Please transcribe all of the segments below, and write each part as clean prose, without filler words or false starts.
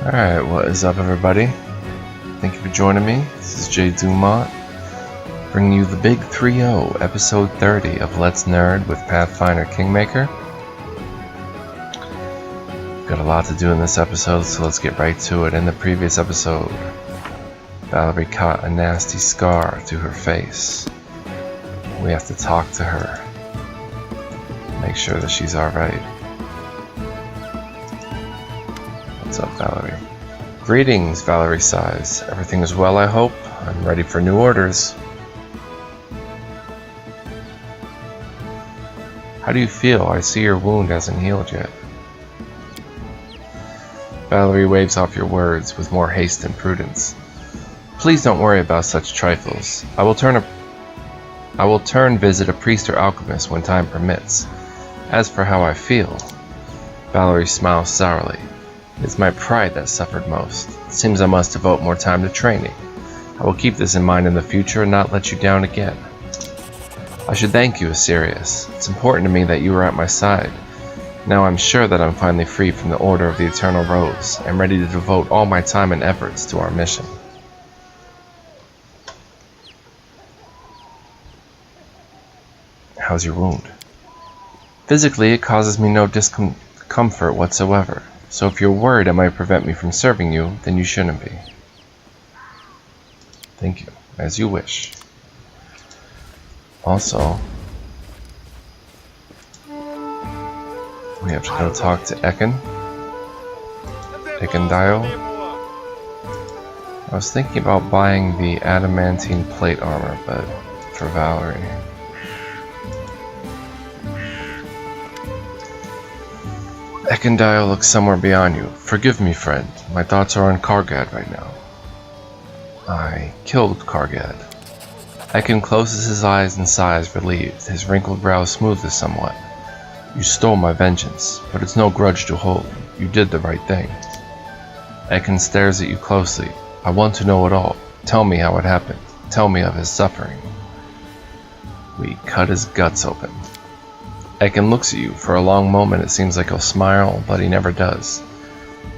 Alright, what is up everybody? Thank you for joining me. This is Jay Dumont, bringing you the Big 3-0, episode 30 of Let's Nerd with Pathfinder Kingmaker. Got a lot to do in this episode, so let's get right to it. In the previous episode, Valerie caught a nasty scar to her face. We have to talk to her, make sure that she's alright. What's up, Valerie? Greetings, Valerie sighs. Everything is well, I hope. I'm ready for new orders. How do you feel? I see your wound hasn't healed yet. Valerie waves off your words with more haste than prudence. Please don't worry about such trifles. I will visit a priest or alchemist when time permits. As for how I feel, Valerie smiles sourly. It's my pride that suffered most. It seems I must devote more time to training. I will keep this in mind in the future and not let you down again. I should thank you, Asirius. It's important to me that you are at my side. Now I'm sure that I'm finally free from the Order of the Eternal Rose and ready to devote all my time and efforts to our mission. How's your wound? Physically, it causes me no discomfort whatsoever. So if you're worried it might prevent me from serving you, then you shouldn't be. Thank you. As you wish. Also, we have to go talk to Ekendio. I was thinking about buying the adamantine plate armor, but for Valerie. Ekendio looks somewhere beyond you. Forgive me, friend. My thoughts are on Kargad right now. I killed Kargad. Eken closes his eyes and sighs relieved, his wrinkled brow smoothes somewhat. You stole my vengeance, but it's no grudge to hold. You did the right thing. Eken stares at you closely. I want to know it all. Tell me how it happened. Tell me of his suffering. We cut his guts open. Eken looks at you. For a long moment it seems like he'll smile, but he never does.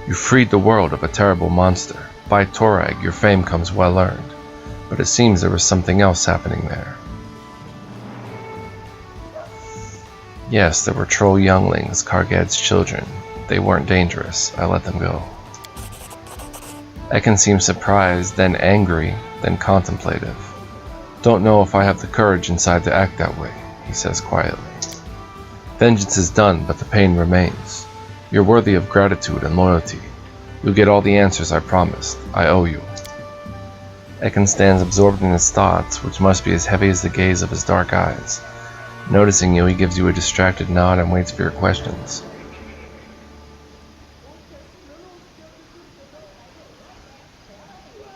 You freed the world of a terrible monster. By Torag, your fame comes well earned. But it seems there was something else happening there. Yes, there were troll younglings, Kargad's children. They weren't dangerous. I let them go. Eken seems surprised, then angry, then contemplative. Don't know if I have the courage inside to act that way, he says quietly. Vengeance is done, but the pain remains. You're worthy of gratitude and loyalty. You'll get all the answers I promised. I owe you. Eken stands absorbed in his thoughts, which must be as heavy as the gaze of his dark eyes. Noticing you, he gives you a distracted nod and waits for your questions.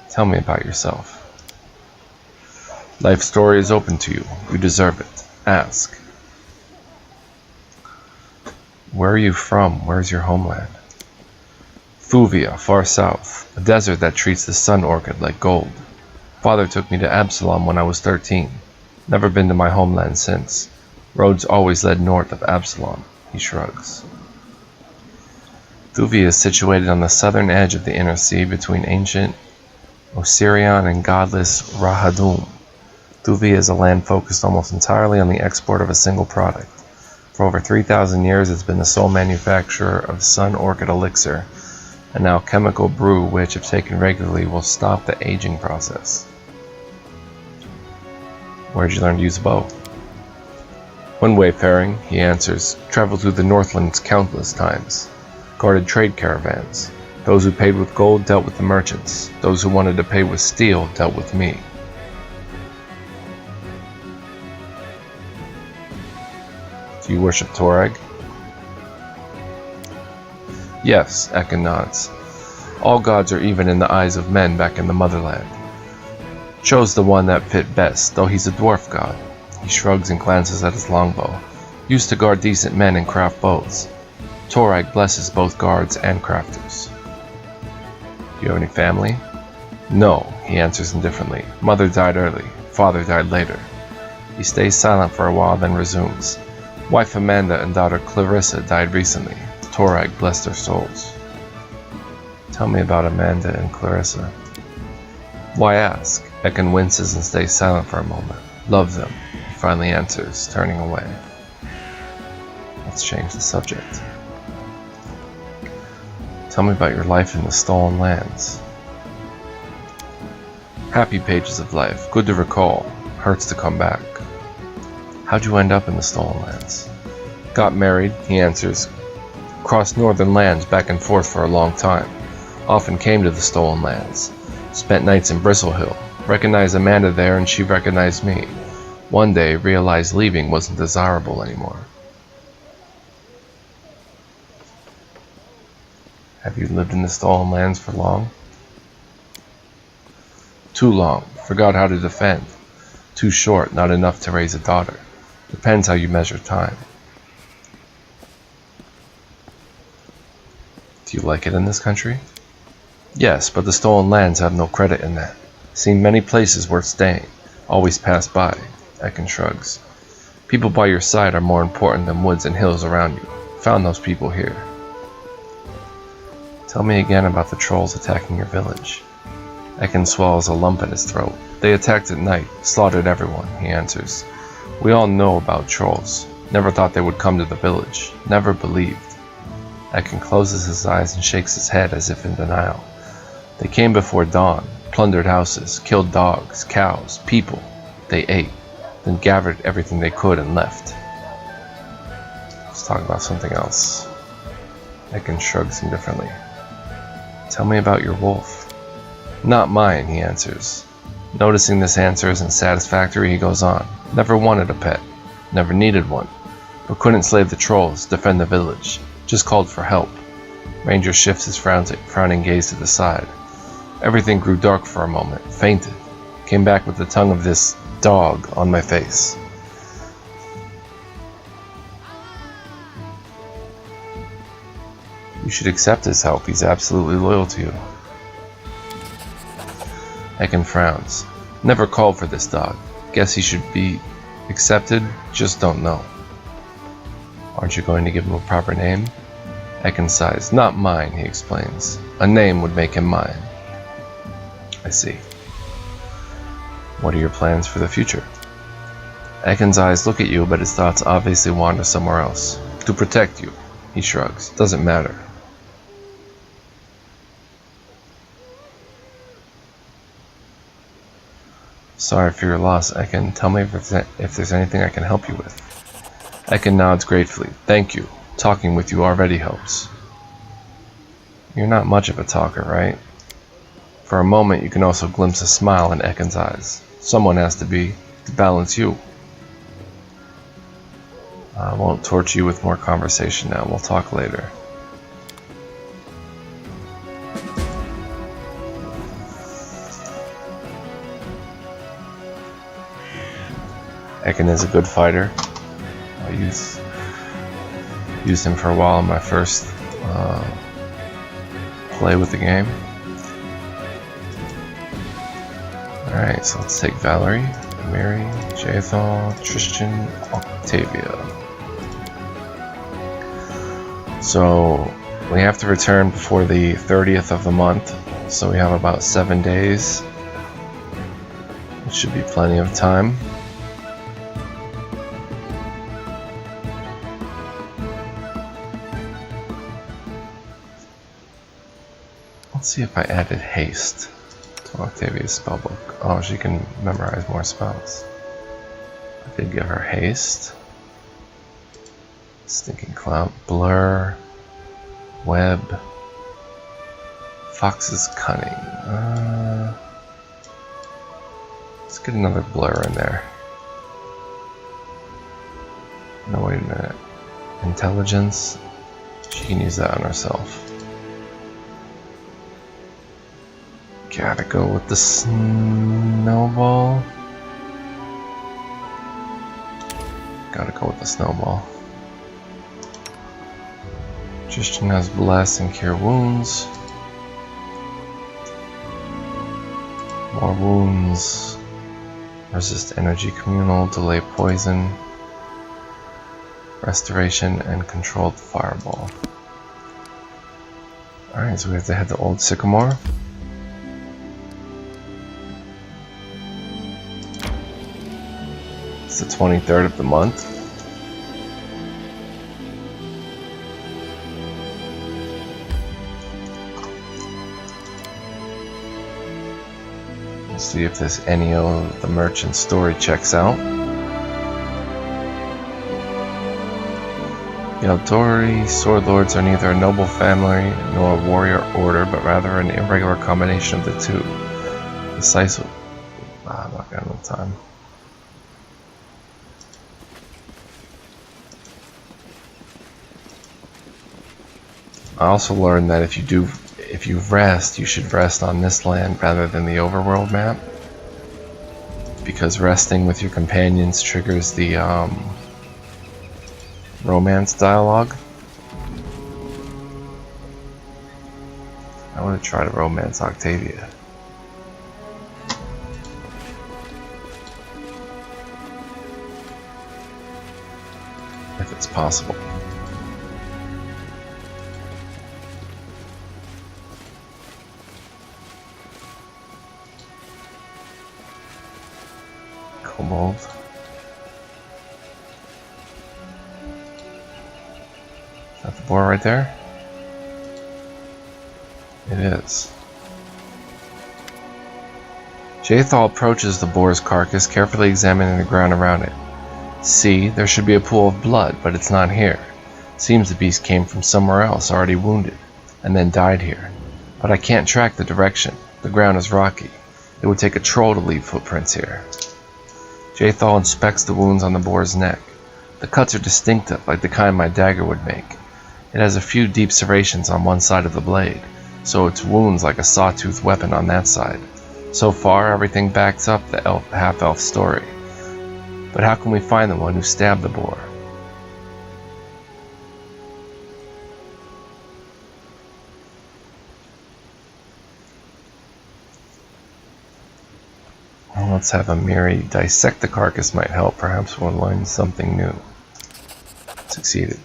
Tell me about yourself. Life story is open to you. You deserve it. Ask. Where are you from? Where's your homeland? Thuvia, far south, a desert that treats the sun orchid like gold. Father took me to Absalom when I was 13. Never been to my homeland since. Roads always led north of Absalom. He shrugs. Thuvia is situated on the southern edge of the inner sea between ancient Osirion and godless Rahadum. Thuvia is a land focused almost entirely on the export of a single product. For over 3,000 years it's been the sole manufacturer of sun orchid elixir, and now chemical brew which, if taken regularly, will stop the aging process. Where'd you learn to use a bow? When wayfaring, he answers, traveled through the Northlands countless times. Guarded trade caravans. Those who paid with gold dealt with the merchants. Those who wanted to pay with steel dealt with me. Do you worship Torag? Yes, Eken nods. All gods are even in the eyes of men back in the motherland. Chose the one that fit best, though he's a dwarf god. He shrugs and glances at his longbow. Used to guard decent men and craft bows. Torag blesses both guards and crafters. Do you have any family? No, he answers indifferently. Mother died early. Father died later. He stays silent for a while, then resumes. Wife Amanda and daughter Clarissa died recently. Torag blessed their souls. Tell me about Amanda and Clarissa. Why ask? Ekin winces and stays silent for a moment. Love them, he finally answers, turning away. Let's change the subject. Tell me about your life in the Stolen Lands. Happy pages of life, good to recall, hurts to come back. How'd you end up in the Stolen Lands? Got married, he answers. Crossed northern lands back and forth for a long time. Often came to the Stolen Lands. Spent nights in Bristle Hill. Recognized Amanda there and she recognized me. One day realized leaving wasn't desirable anymore. Have you lived in the Stolen Lands for long? Too long. Forgot how to defend. Too short, not enough to raise a daughter. Depends how you measure time. Do you like it in this country? Yes, but the Stolen Lands have no credit in that. Seen many places worth staying. Always pass by. Ekin shrugs. People by your side are more important than woods and hills around you. Found those people here. Tell me again about the trolls attacking your village. Ekin swallows a lump in his throat. They attacked at night, slaughtered everyone, he answers. We all know about trolls. Never thought they would come to the village. Never believed. Ekin closes his eyes and shakes his head as if in denial. They came before dawn, plundered houses, killed dogs, cows, people. They ate, then gathered everything they could and left. Let's talk about something else. Ekin shrugs indifferently. Tell me about your wolf. Not mine, he answers. Noticing this answer isn't satisfactory, he goes on. Never wanted a pet. Never needed one. But couldn't slay the trolls, defend the village. Just called for help. Ranger shifts his frowning gaze to the side. Everything grew dark for a moment, fainted. Came back with the tongue of this dog on my face. You should accept his help, he's absolutely loyal to you. Ekin frowns. Never called for this dog. Guess he should be accepted, just don't know. Aren't you going to give him a proper name? Ekin sighs. Not mine, he explains. A name would make him mine. I see. What are your plans for the future? Ekin's eyes look at you, but his thoughts obviously wander somewhere else. To protect you, he shrugs. Doesn't matter. Sorry for your loss, Ekin. Tell me if there's anything I can help you with. Ekin nods gratefully. Thank you. Talking with you already helps. You're not much of a talker, right? For a moment you can also glimpse a smile in Ekin's eyes. Someone has to be, to balance you. I won't torture you with more conversation now. We'll talk later. Ekin is a good fighter. I used him for a while in my first play with the game. Alright, so let's take Valerie, Mary, Jaethal, Tristan, Octavia. So we have to return before the 30th of the month, so we have about 7 days. It should be plenty of time. Let's see if I added haste to Octavia's spellbook. Oh, she can memorize more spells. I did give her haste. Stinking Cloud, Blur, Web, Fox's Cunning. Let's get another Blur in there. No, wait a minute. Intelligence. She can use that on herself. Gotta go with the Snowball. Gotta go with the Snowball. Tristan has Bless and Cure Wounds. More wounds. Resist Energy Communal, Delay Poison. Restoration and Controlled Fireball. Alright, so we have to head to Old Sycamore. It's the 23rd of the month. Let's see if this Ennio the Merchant story checks out. The Eldori Sword Lords are neither a noble family nor a warrior order, but rather an irregular combination of the two. Decisive. I'm not gonna have time. I also learned that if you rest, you should rest on this land rather than the overworld map, because resting with your companions triggers the romance dialogue. I want to try to romance Octavia. If it's possible. Kobold. Is that the boar right there? It is. Jaethal approaches the boar's carcass, carefully examining the ground around it. See, there should be a pool of blood, but it's not here. Seems the beast came from somewhere else, already wounded, and then died here. But I can't track the direction. The ground is rocky. It would take a troll to leave footprints here. Jaethal inspects the wounds on the boar's neck. The cuts are distinctive, like the kind my dagger would make. It has a few deep serrations on one side of the blade, so its wounds like a sawtooth weapon on that side. So far, everything backs up the half-elf story. But how can we find the one who stabbed the boar? Well, let's have Amiri dissect the carcass might help. Perhaps we'll learn something new. Succeeded.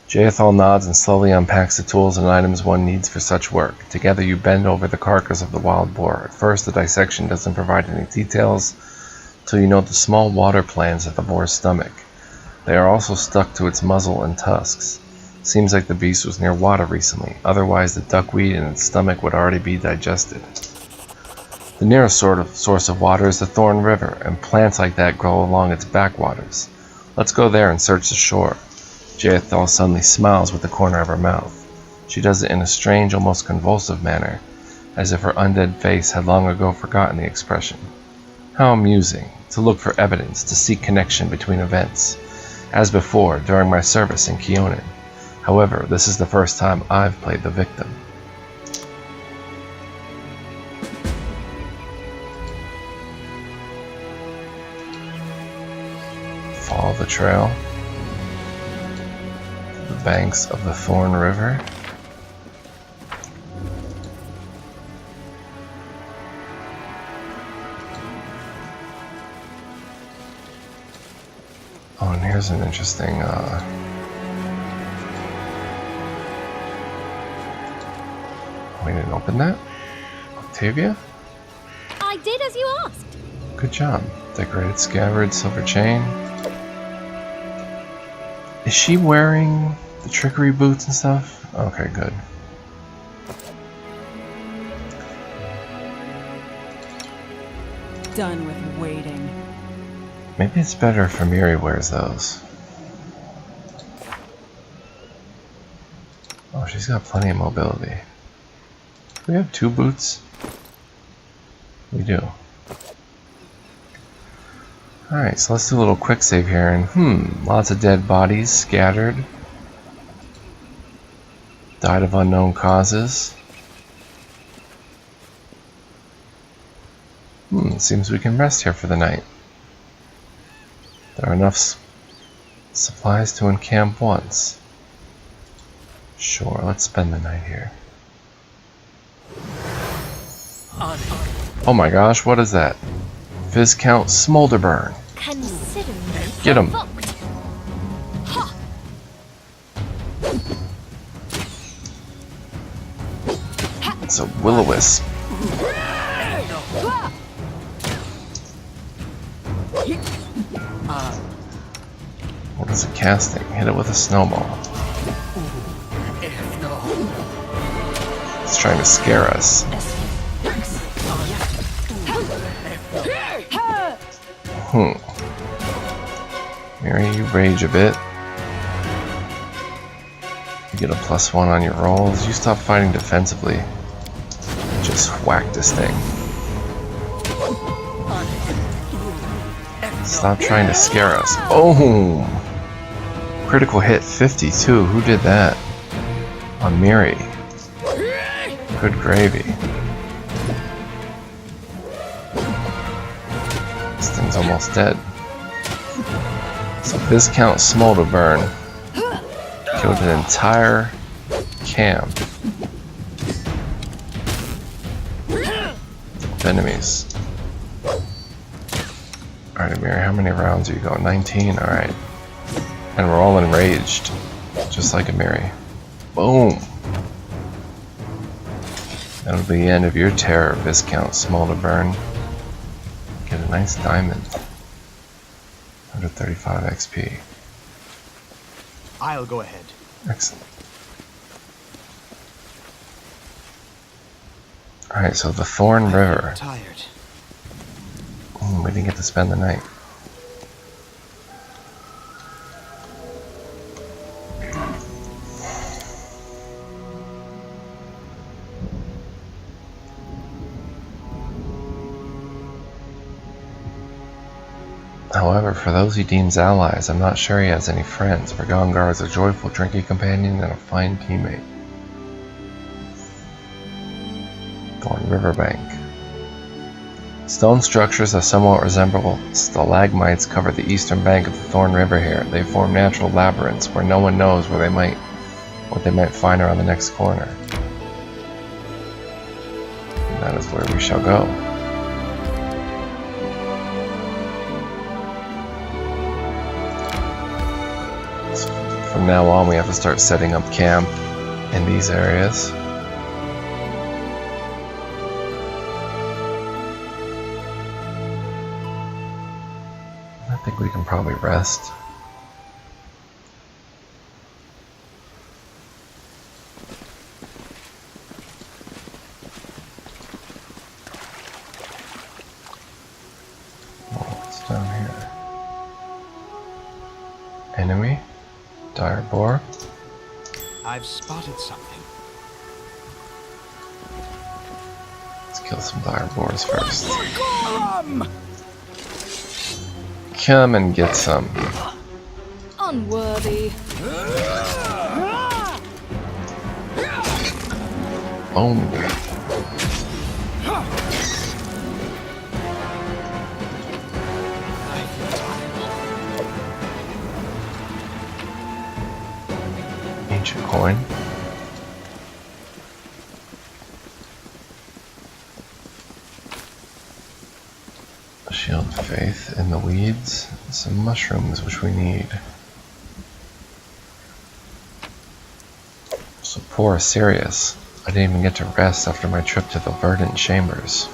Jaethal nods and slowly unpacks the tools and items one needs for such work. Together you bend over the carcass of the wild boar. At first the dissection doesn't provide any details, till you note the small water plants at the boar's stomach. They are also stuck to its muzzle and tusks. Seems like the beast was near water recently, otherwise the duckweed in its stomach would already be digested. The nearest source of water is the Thorn River, and plants like that grow along its backwaters. Let's go there and search the shore. Jaethal suddenly smiles with the corner of her mouth. She does it in a strange, almost convulsive manner, as if her undead face had long ago forgotten the expression. How amusing, to look for evidence, to seek connection between events, as before during my service in Keonan. However, this is the first time I've played the victim. Follow the trail. The banks of the Thorn River. Oh, and here's an interesting, we didn't open that? Octavia? I did as you asked. Good job. Decorated scabbard, silver chain. Is she wearing the trickery boots and stuff? Okay, good. Done with waiting. Maybe it's better if Amiri wears those. Oh, she's got plenty of mobility. Do we have 2 boots? We do. Alright, so let's do a little quick save here, and lots of dead bodies scattered. Died of unknown causes. Seems we can rest here for the night. There are enough supplies to encamp once. Sure, let's spend the night here. Oh my gosh, what is that? Viscount Smolderburn. Consider me Get him. provoked. Ha! It's a will-o-wisp. What is it casting? Hit it with a snowball. It's trying to scare us. Mary, you rage a bit. You get a +1 on your rolls. You stop fighting defensively. And just whack this thing. Stop trying to scare us. Boom! Critical hit 52. Who did that? On Miri. Good gravy. This thing's almost dead. So Viscount Smolderburn killed an entire camp of enemies. Alright, Miri, how many rounds are you going? 19? Alright. And we're all enraged. Just like Miri. Boom! That'll be the end of your terror, Viscount Smolderburn. Get a nice diamond. 135 XP. I'll go ahead. Excellent. Alright, so the Thorn River. Tired. We didn't get to spend the night. However, for those he deems allies, I'm not sure he has any friends, for Gongar is a joyful drinking companion and a fine teammate. Thorn Riverbank. Stone structures that somewhat resemble stalagmites cover the eastern bank of the Thorn River here. They form natural labyrinths where no one knows what they might find around the next corner. And that is where we shall go. From now on, we have to start setting up camp in these areas. I think we can probably rest. What's down here? Enemy? Dire boar? I've spotted something. Let's kill some dire boars first. Come and get some. Unworthy. Boom. Ancient coin. A shield of faith in the weeds. Some mushrooms which we need. So poor Sirius. I didn't even get to rest after my trip to the verdant chambers.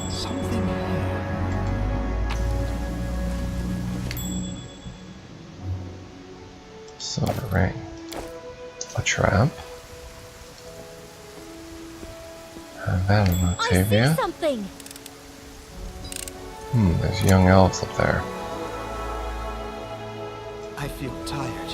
Something here. Silver ring. A trap. Have that in I Octavia. see something. There's young elves up there. I feel tired.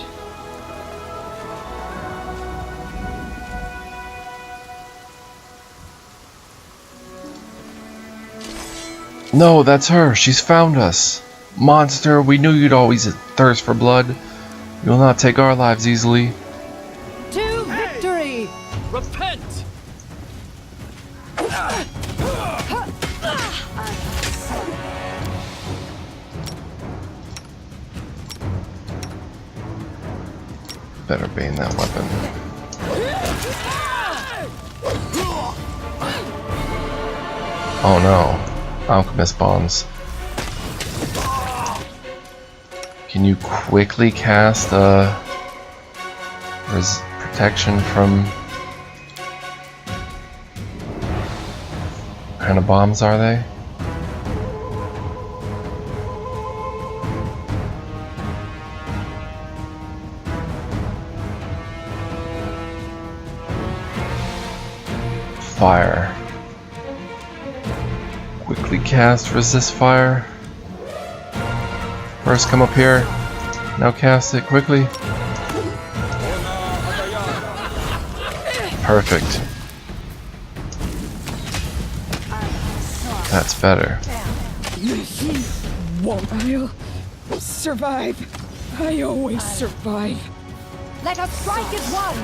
No, that's her. She's found us. Monster, we knew you'd always thirst for blood. You will not take our lives easily. To victory! Repent! Better bane that weapon. Oh no. Alchemist bombs. Can you quickly cast protection from... What kind of bombs are they? Fire. Quickly cast resist fire. First come up here. Now cast it quickly. Perfect. That's better. Won't I survive? I always survive. Let us strike as one.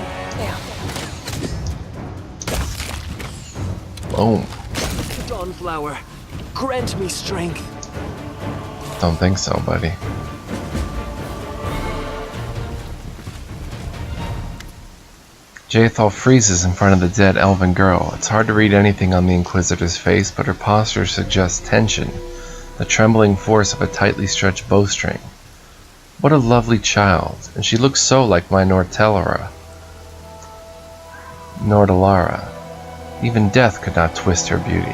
Boom. Dawnflower, grant me strength. Don't think so, buddy. Jaethal freezes in front of the dead elven girl. It's hard to read anything on the Inquisitor's face, but her posture suggests tension, the trembling force of a tightly stretched bowstring. What a lovely child, and she looks so like my Nordelara. Even death could not twist her beauty.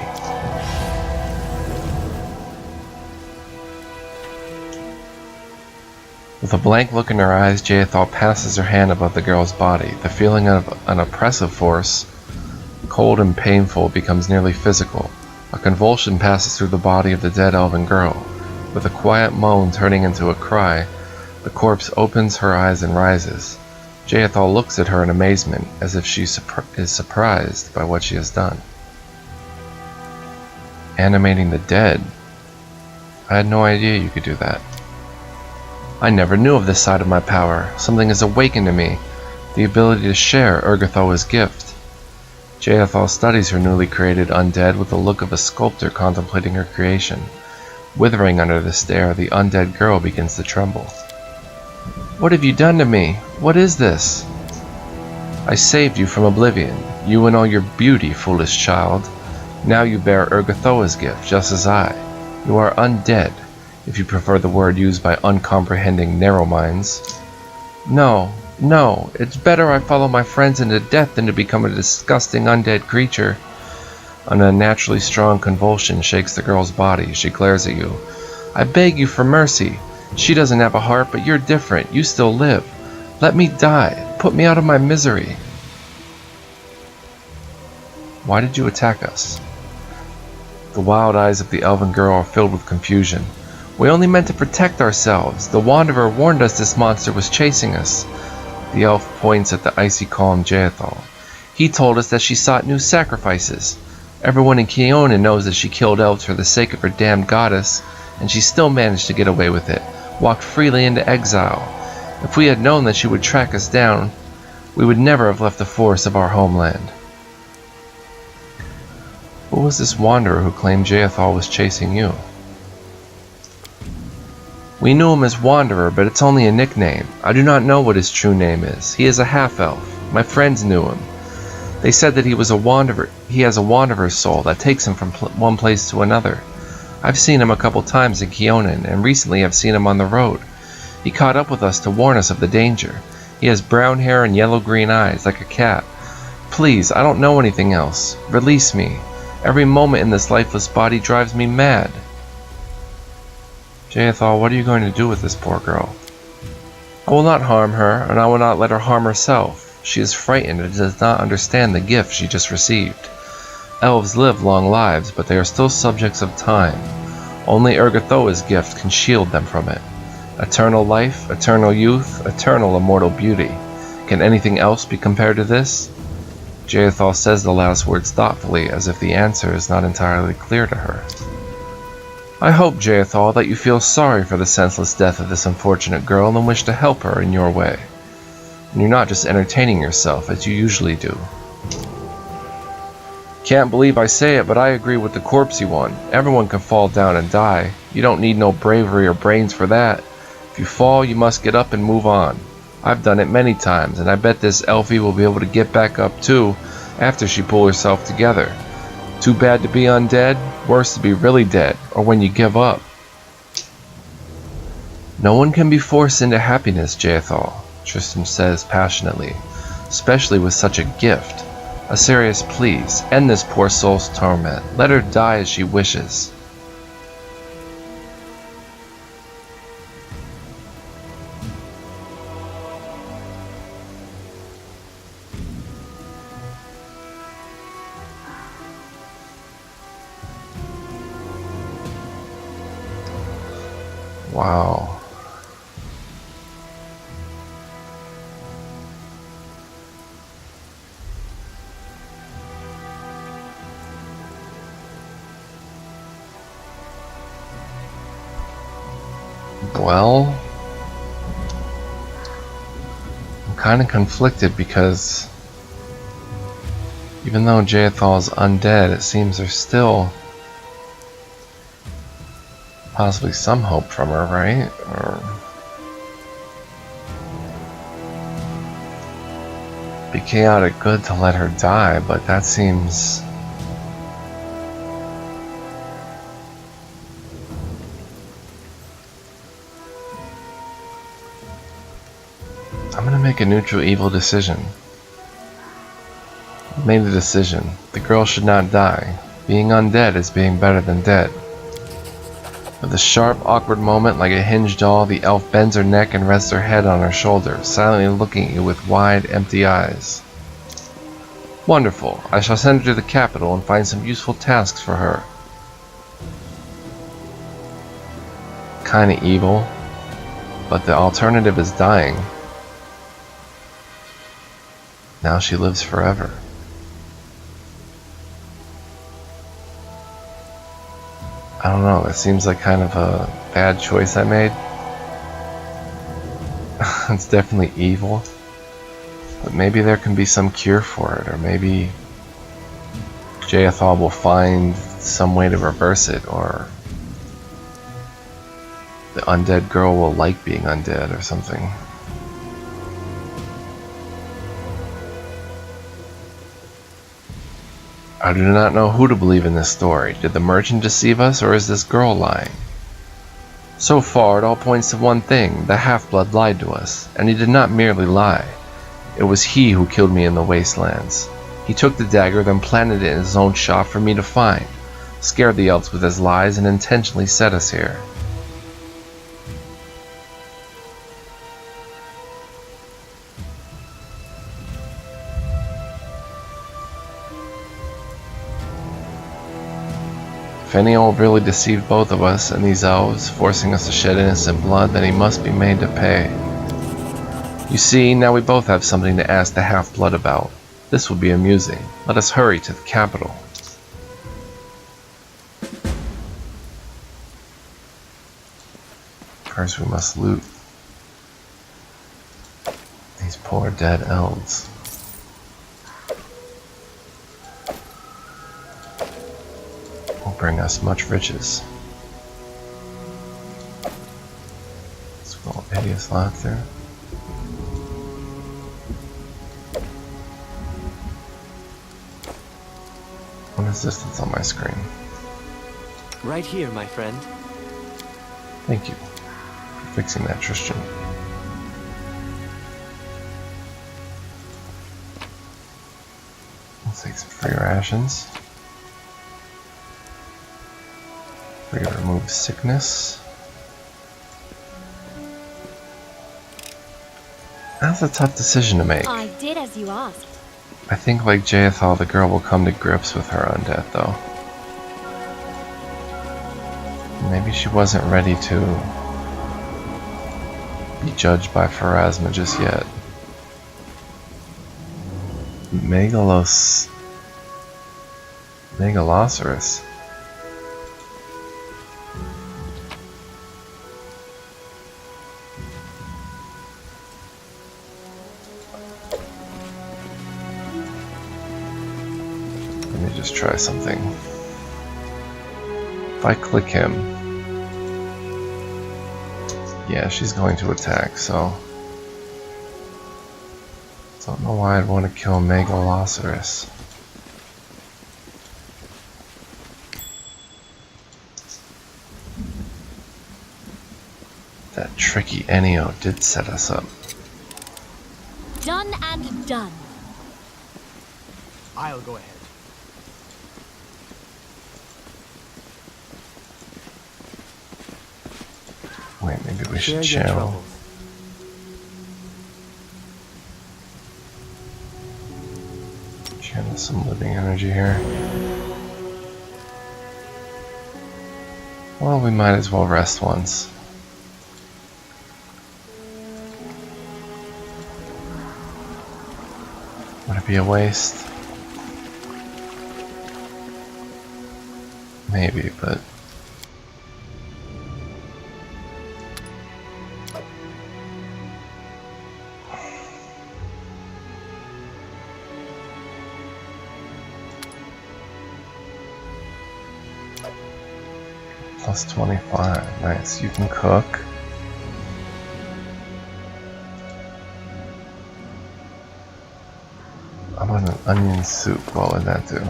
With a blank look in her eyes, Jaethal passes her hand above the girl's body. The feeling of an oppressive force, cold and painful, becomes nearly physical. A convulsion passes through the body of the dead elven girl. With a quiet moan turning into a cry, the corpse opens her eyes and rises. Jaethal looks at her in amazement, as if she is surprised by what she has done. Animating the dead? I had no idea you could do that. I never knew of this side of my power. Something has awakened in me, the ability to share Urgathoa's gift. Jaethal studies her newly created undead with the look of a sculptor contemplating her creation. Withering under the stare, the undead girl begins to tremble. What have you done to me? What is this? I saved you from oblivion, you and all your beauty, foolish child. Now you bear Urgathoa's gift, just as I. You are undead, if you prefer the word used by uncomprehending narrow minds. No, it's better I follow my friends into death than to become a disgusting undead creature. An unnaturally strong convulsion shakes the girl's body. She glares at you. I beg you for mercy. She doesn't have a heart, but you're different. You still live. Let me die. Put me out of my misery. Why did you attack us? The wild eyes of the elven girl are filled with confusion. We only meant to protect ourselves. The Wanderer warned us this monster was chasing us. The elf points at the icy calm Jaethal. He told us that she sought new sacrifices. Everyone in Keonan knows that she killed elves for the sake of her damned goddess, and she still managed to get away with it, walked freely into exile. If we had known that she would track us down, we would never have left the forests of our homeland. Who was this wanderer who claimed Jaethal was chasing you? We knew him as Wanderer, but it's only a nickname. I do not know what his true name is. He is a half-elf. My friends knew him. They said that he was a wanderer. He has a wanderer's soul that takes him from one place to another. I've seen him a couple times in Keonan, and recently I've seen him on the road. He caught up with us to warn us of the danger. He has brown hair and yellow-green eyes, like a cat. Please, I don't know anything else. Release me. Every moment in this lifeless body drives me mad. Jaethal, what are you going to do with this poor girl? I will not harm her, and I will not let her harm herself. She is frightened and does not understand the gift she just received. Elves live long lives, but they are still subjects of time. Only Urgathoa's gift can shield them from it. Eternal life, eternal youth, eternal immortal beauty. Can anything else be compared to this? Jaethal says the last words thoughtfully, as if the answer is not entirely clear to her. I hope, Jaethal, that you feel sorry for the senseless death of this unfortunate girl and wish to help her in your way. And you're not just entertaining yourself as you usually do. Can't believe I say it, but I agree with the corpsey one. Everyone can fall down and die. You don't need no bravery or brains for that. If you fall, you must get up and move on. I've done it many times, and I bet this Elfie will be able to get back up too after she pulls herself together. Too bad to be undead? worse to be really dead, or when you give up. No one can be forced into happiness, Jaethal, Tristan says passionately, especially with such a gift. A serious please, end this poor soul's torment. Let her die as she wishes. Wow. Well, I'm kind of conflicted because even though Jaethal's undead, it seems there's still possibly some hope from her, right? Or be chaotic good to let her die, but that seems I'm gonna make a neutral evil decision. I've made the decision. The girl should not die. Being undead is being better than dead. With a sharp, awkward moment like a hinged doll, the elf bends her neck and rests her head on her shoulder, silently looking at you with wide, empty eyes. Wonderful. I shall send her to the capital and find some useful tasks for her. Kinda evil, but the alternative is dying. Now she lives forever. I don't know, it seems like kind of a bad choice I made. It's definitely evil. But maybe there can be some cure for it, or maybe Jaethal will find some way to reverse it, or the undead girl will like being undead or something. I do not know who to believe in this story. Did the merchant deceive us, or is this girl lying? So far, it all points to one thing. The half-blood lied to us, and he did not merely lie. It was he who killed me in the wastelands. He took the dagger, then planted it in his own shop for me to find, scared the elves with his lies, and intentionally set us here. If any old really deceived both of us and these elves, forcing us to shed innocent blood, then he must be made to pay. You see, now we both have something to ask the half-blood about. This will be amusing. Let us hurry to the capital. First we must loot these poor dead elves. Will bring us much riches. Let's go hideous laughter. What is this that's on my screen? Right here, my friend. Thank you for fixing that, Tristan. Let's take some free rations. Free remove sickness. That's a tough decision to make. I did as you asked. I think like Jaethal, the girl will come to grips with her undeath though. Maybe she wasn't ready to be judged by Pharasma just yet. Megalosaurus. Let me just try something. If I click him, yeah, she's going to attack, so don't know why I'd want to kill Megalosaurus. tricky Enio did set us up. Done and done. I'll go ahead. Wait, maybe we Share should your channel. troubles. Channel some living energy here. Well, we might as well rest once. Would it be a waste? Maybe, but plus 25. Nice. You can cook. I want an onion soup. What would that do?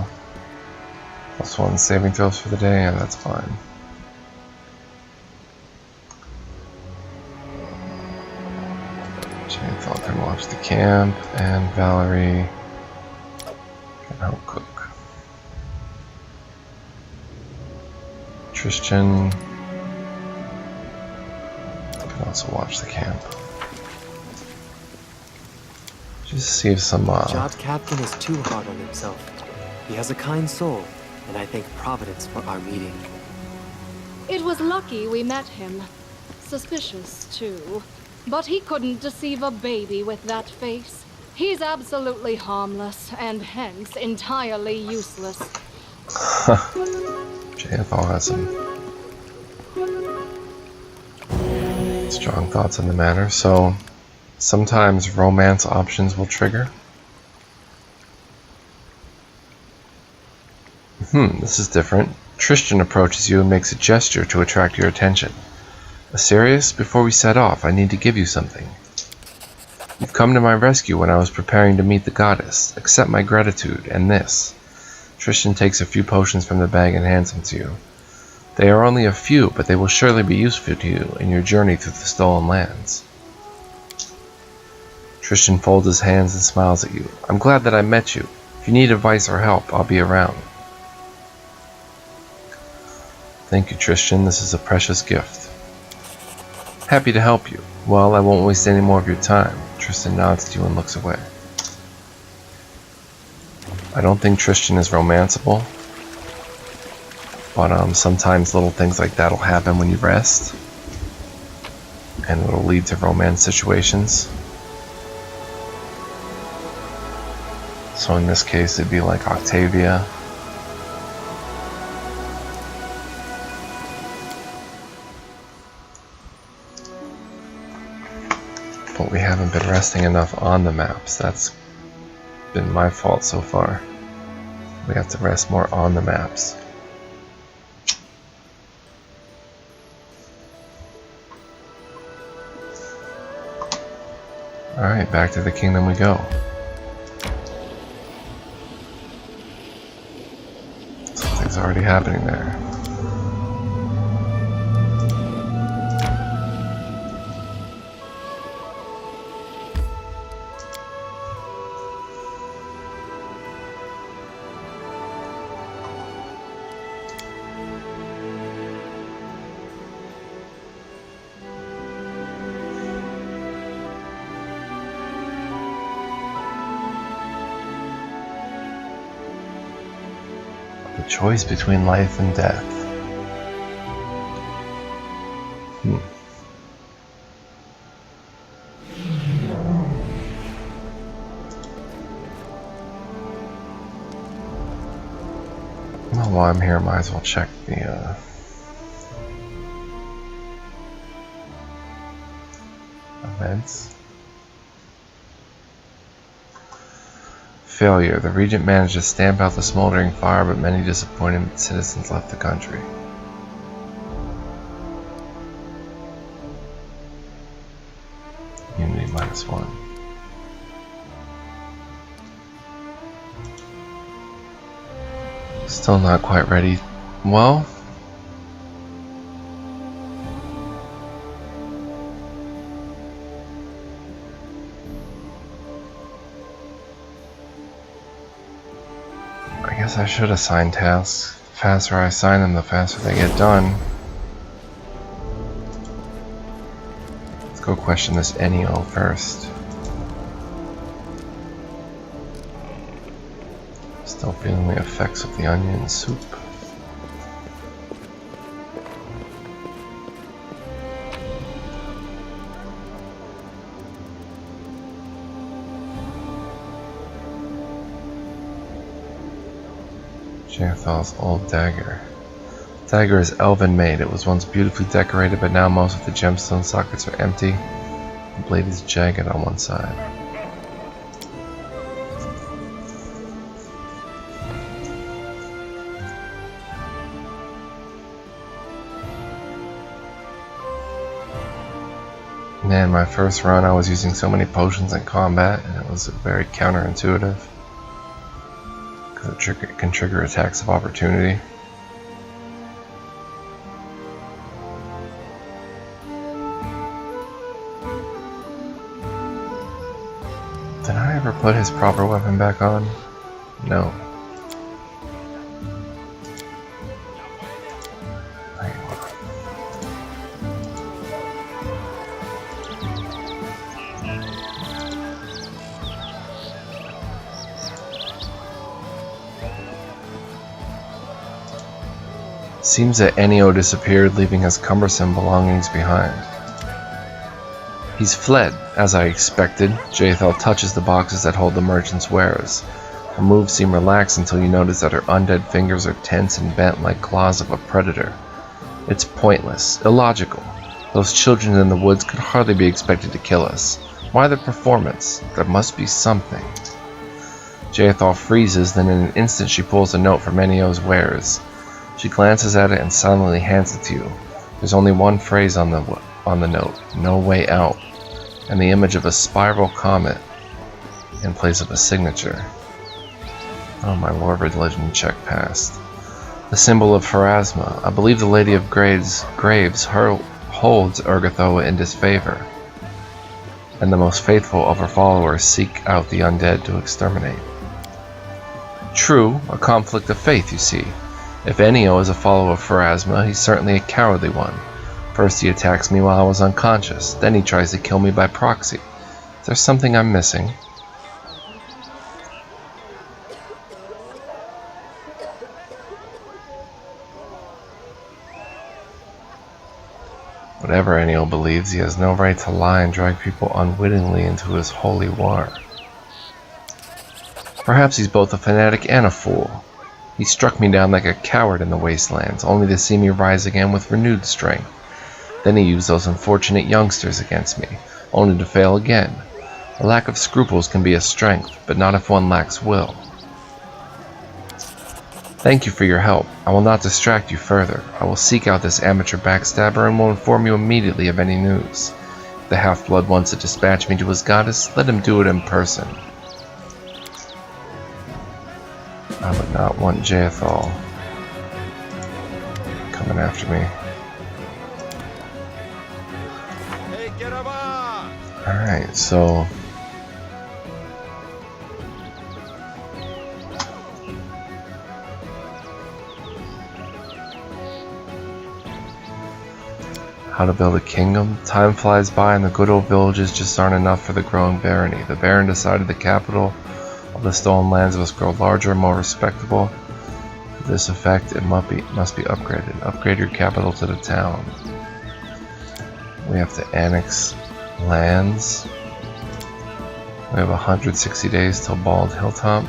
Plus 1 saving throws for the day? Yeah, that's fine. Chainsaw can watch the camp, and Valerie can help cook. Tristan can also watch the camp. Just save some Job captain is too hard on himself. He has a kind soul, and I thank Providence for our meeting. It was lucky we met him. Suspicious, too. But he couldn't deceive a baby with that face. He's absolutely harmless, and hence entirely useless. JFL has some strong thoughts on the matter, so sometimes romance options will trigger. This is different. Tristan approaches you and makes a gesture to attract your attention. Asirius, before we set off, I need to give you something. You've come to my rescue when I was preparing to meet the goddess. Accept my gratitude, and this. Tristan takes a few potions from the bag and hands them to you. They are only a few, but they will surely be useful to you in your journey through the stolen lands. Tristan folds his hands and smiles at you. I'm glad that I met you. If you need advice or help, I'll be around. Thank you, Tristan. This is a precious gift. Happy to help you. Well, I won't waste any more of your time. Tristan nods to you and looks away. I don't think Tristan is romanceable, but sometimes little things like that will happen when you rest, and it'll lead to romance situations. So in this case, it'd be like Octavia. But we haven't been resting enough on the maps. That's been my fault so far. We have to rest more on the maps. Alright, back to the kingdom we go. Something's already happening there. The choice between life and death. Well, while I'm here, I might as well check the events. Failure. The regent managed to stamp out the smoldering fire, but many disappointed citizens left the country. Unity -1. Still not quite ready. Well, guess I should assign tasks. The faster I assign them, the faster they get done. Let's go question this Enio first. Still feeling the effects of the onion soup. Jathal's old dagger. Dagger is elven made. It was once beautifully decorated, but now most of the gemstone sockets are empty. The blade is jagged on one side. Man, my first run I was using so many potions in combat, and it was very counterintuitive. Because it can trigger attacks of opportunity. Did I ever put his proper weapon back on? No. Seems that Enio disappeared, leaving his cumbersome belongings behind. He's fled, as I expected. Jaethal touches the boxes that hold the merchant's wares. Her moves seem relaxed until you notice that her undead fingers are tense and bent like claws of a predator. It's pointless, illogical. Those children in the woods could hardly be expected to kill us. Why the performance? There must be something. Jaethal freezes, then in an instant she pulls a note from Enio's wares. She glances at it and silently hands it to you. There's only one phrase on the note, "No way out," and the image of a spiral comet in place of a signature. Oh my lord, religion check passed. The symbol of Pharasma. I believe the Lady of Graves holds Urgathoa in disfavor, and the most faithful of her followers seek out the undead to exterminate. True, a conflict of faith, you see. If Enio is a follower of Pharasma, he's certainly a cowardly one. First he attacks me while I was unconscious, then he tries to kill me by proxy. Is there something I'm missing? Whatever Enio believes, he has no right to lie and drag people unwittingly into his holy war. Perhaps he's both a fanatic and a fool. He struck me down like a coward in the wastelands, only to see me rise again with renewed strength. Then he used those unfortunate youngsters against me, only to fail again. A lack of scruples can be a strength, but not if one lacks will. Thank you for your help. I will not distract you further. I will seek out this amateur backstabber and will inform you immediately of any news. If the half-blood wants to dispatch me to his goddess, let him do it in person. I would not want Jaethal coming after me. Alright, so how to build a kingdom? Time flies by and the good old villages just aren't enough for the growing barony. The Baron decided the capital of the stolen lands must grow larger and more respectable. To this effect, it must be upgraded. Upgrade your capital to the town. We have to annex lands. We have 160 days till Bald Hilltop.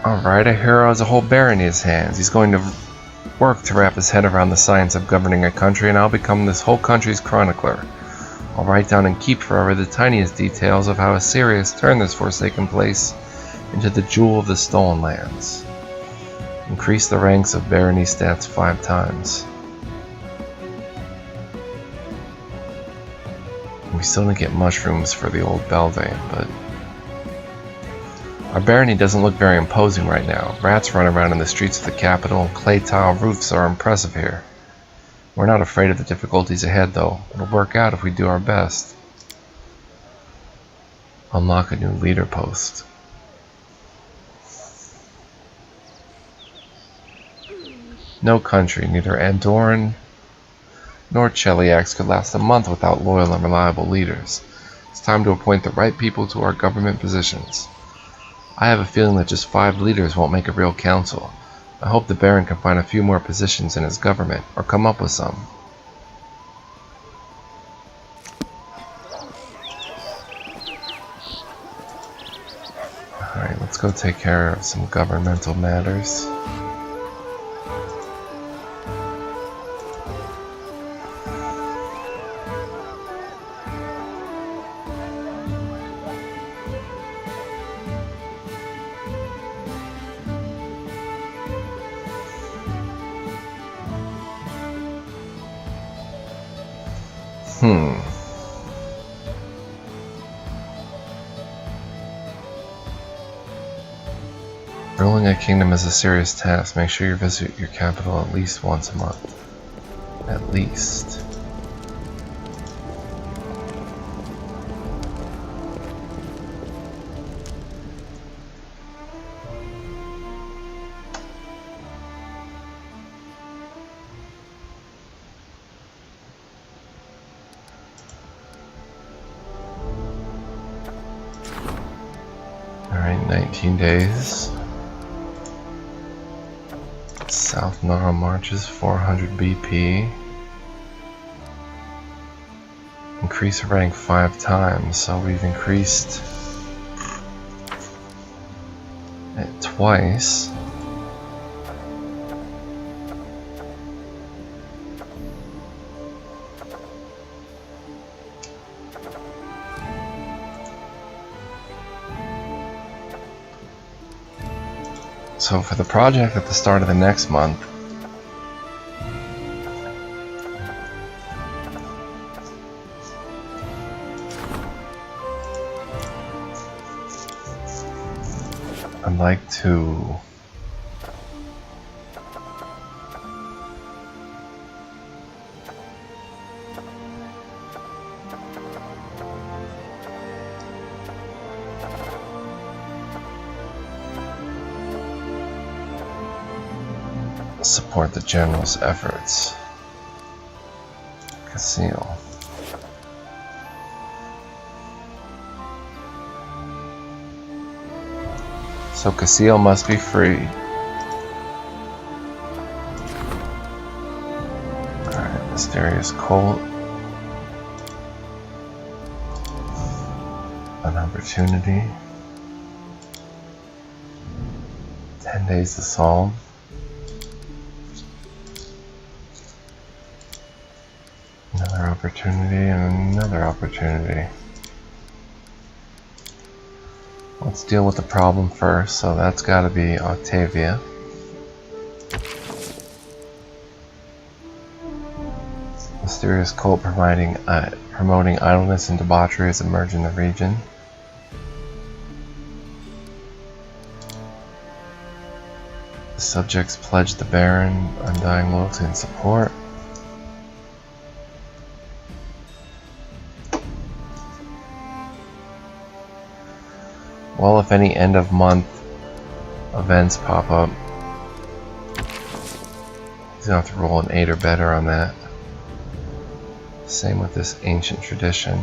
Alright, a hero has a whole barony in his hands. He's going to work to wrap his head around the science of governing a country, and I'll become this whole country's chronicler. I'll write down and keep forever the tiniest details of how Assyrius turned this forsaken place into the jewel of the stolen lands. Increase the ranks of barony stats 5 times. We still didn't get mushrooms for the old Beldane, but our barony doesn't look very imposing right now. Rats run around in the streets of the capital, and clay tile roofs are impressive here. We're not afraid of the difficulties ahead, though. It'll work out if we do our best. Unlock a new leader post. No country, neither Andorran nor Cheliax, could last a month without loyal and reliable leaders. It's time to appoint the right people to our government positions. I have a feeling that just 5 leaders won't make a real council. I hope the Baron can find a few more positions in his government, or come up with some. Alright, let's go take care of some governmental matters. Ruling a kingdom is a serious task. Make sure you visit your capital at least once a month. At least. Alright, 19 days. South Nara marches 400 BP. Increase rank 5 times, so we've increased it twice. So for the project at the start of the next month, I'd like to support the general's efforts. Castile. So Castile must be free. Alright, mysterious cult. An opportunity. 10 days to solve. Another opportunity and another opportunity. Let's deal with the problem first, so that's gotta be Octavia. Mysterious cult promoting idleness and debauchery has emerged in the region. The subjects pledge the Baron undying loyalty and support. Well, if any end of month events pop up, he's gonna have to roll an 8 or better on that. Same with this ancient tradition.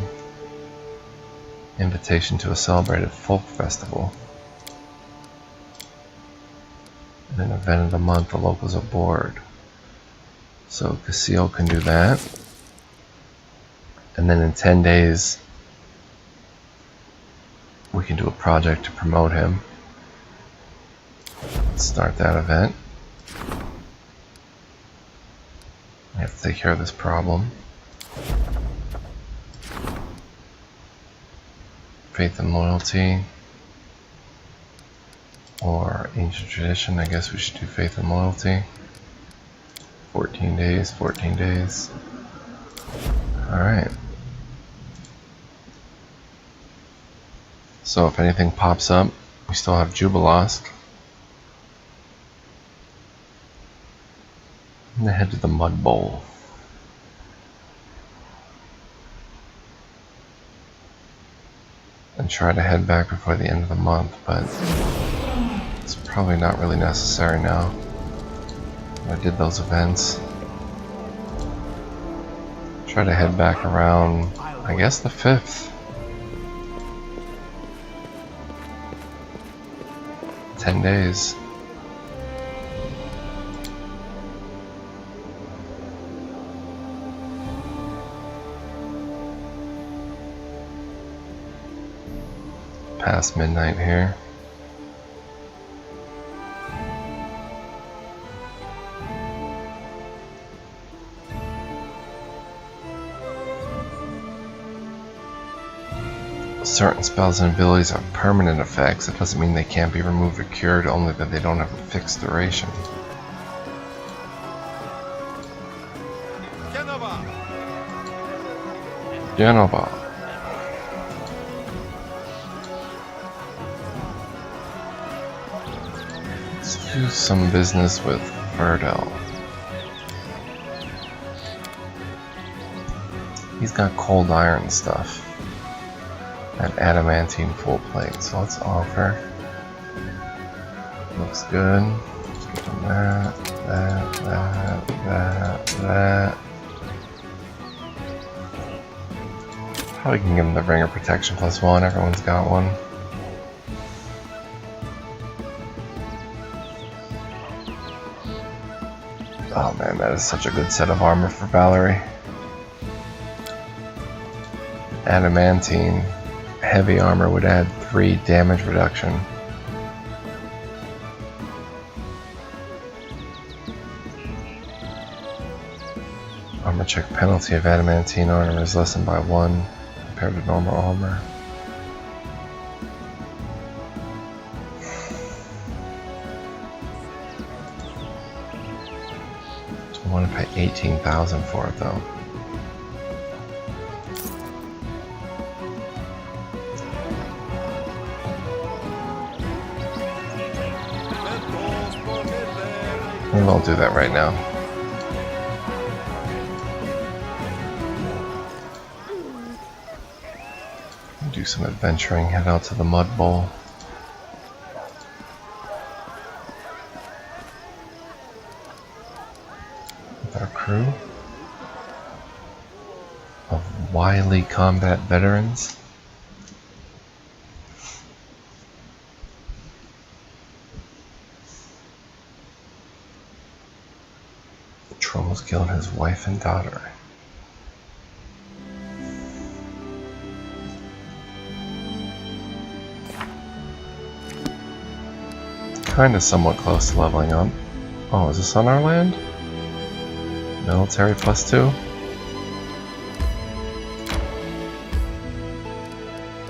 Invitation to a celebrated folk festival. And an event of the month, the locals are bored. So Castile can do that. And then in 10 days, we can do a project to promote him. Let's start that event. We have to take care of this problem. Faith and loyalty. Or ancient tradition. I guess we should do faith and loyalty. 14 days, 14 days. Alright. So if anything pops up, we still have Jubilost. I'm gonna head to the Mud Bowl. and try to head back before the end of the month, but it's probably not really necessary now. I did those events. Try to head back around, I guess, the 5th. 10 days. Past midnight here. Certain spells and abilities have permanent effects. It doesn't mean they can't be removed or cured, only that they don't have a fixed duration. Genova. Let's do some business with Verdel. He's got cold iron stuff. And adamantine full plate, so let's offer. Looks good. Let's give him that. Probably can give him the ringer protection +1, everyone's got one. Oh man, that is such a good set of armor for Valerie. Adamantine heavy armor would add 3 damage reduction. Armor check penalty of adamantine armor is lessened by 1 compared to normal armor. So I want to pay 18,000 for it though. We won't do that right now. Do some adventuring, head out to the Mud Bowl. With our crew of wily combat veterans. Trolls killed his wife and daughter. Kinda somewhat close to leveling up. Oh, is this on our land? Military +2?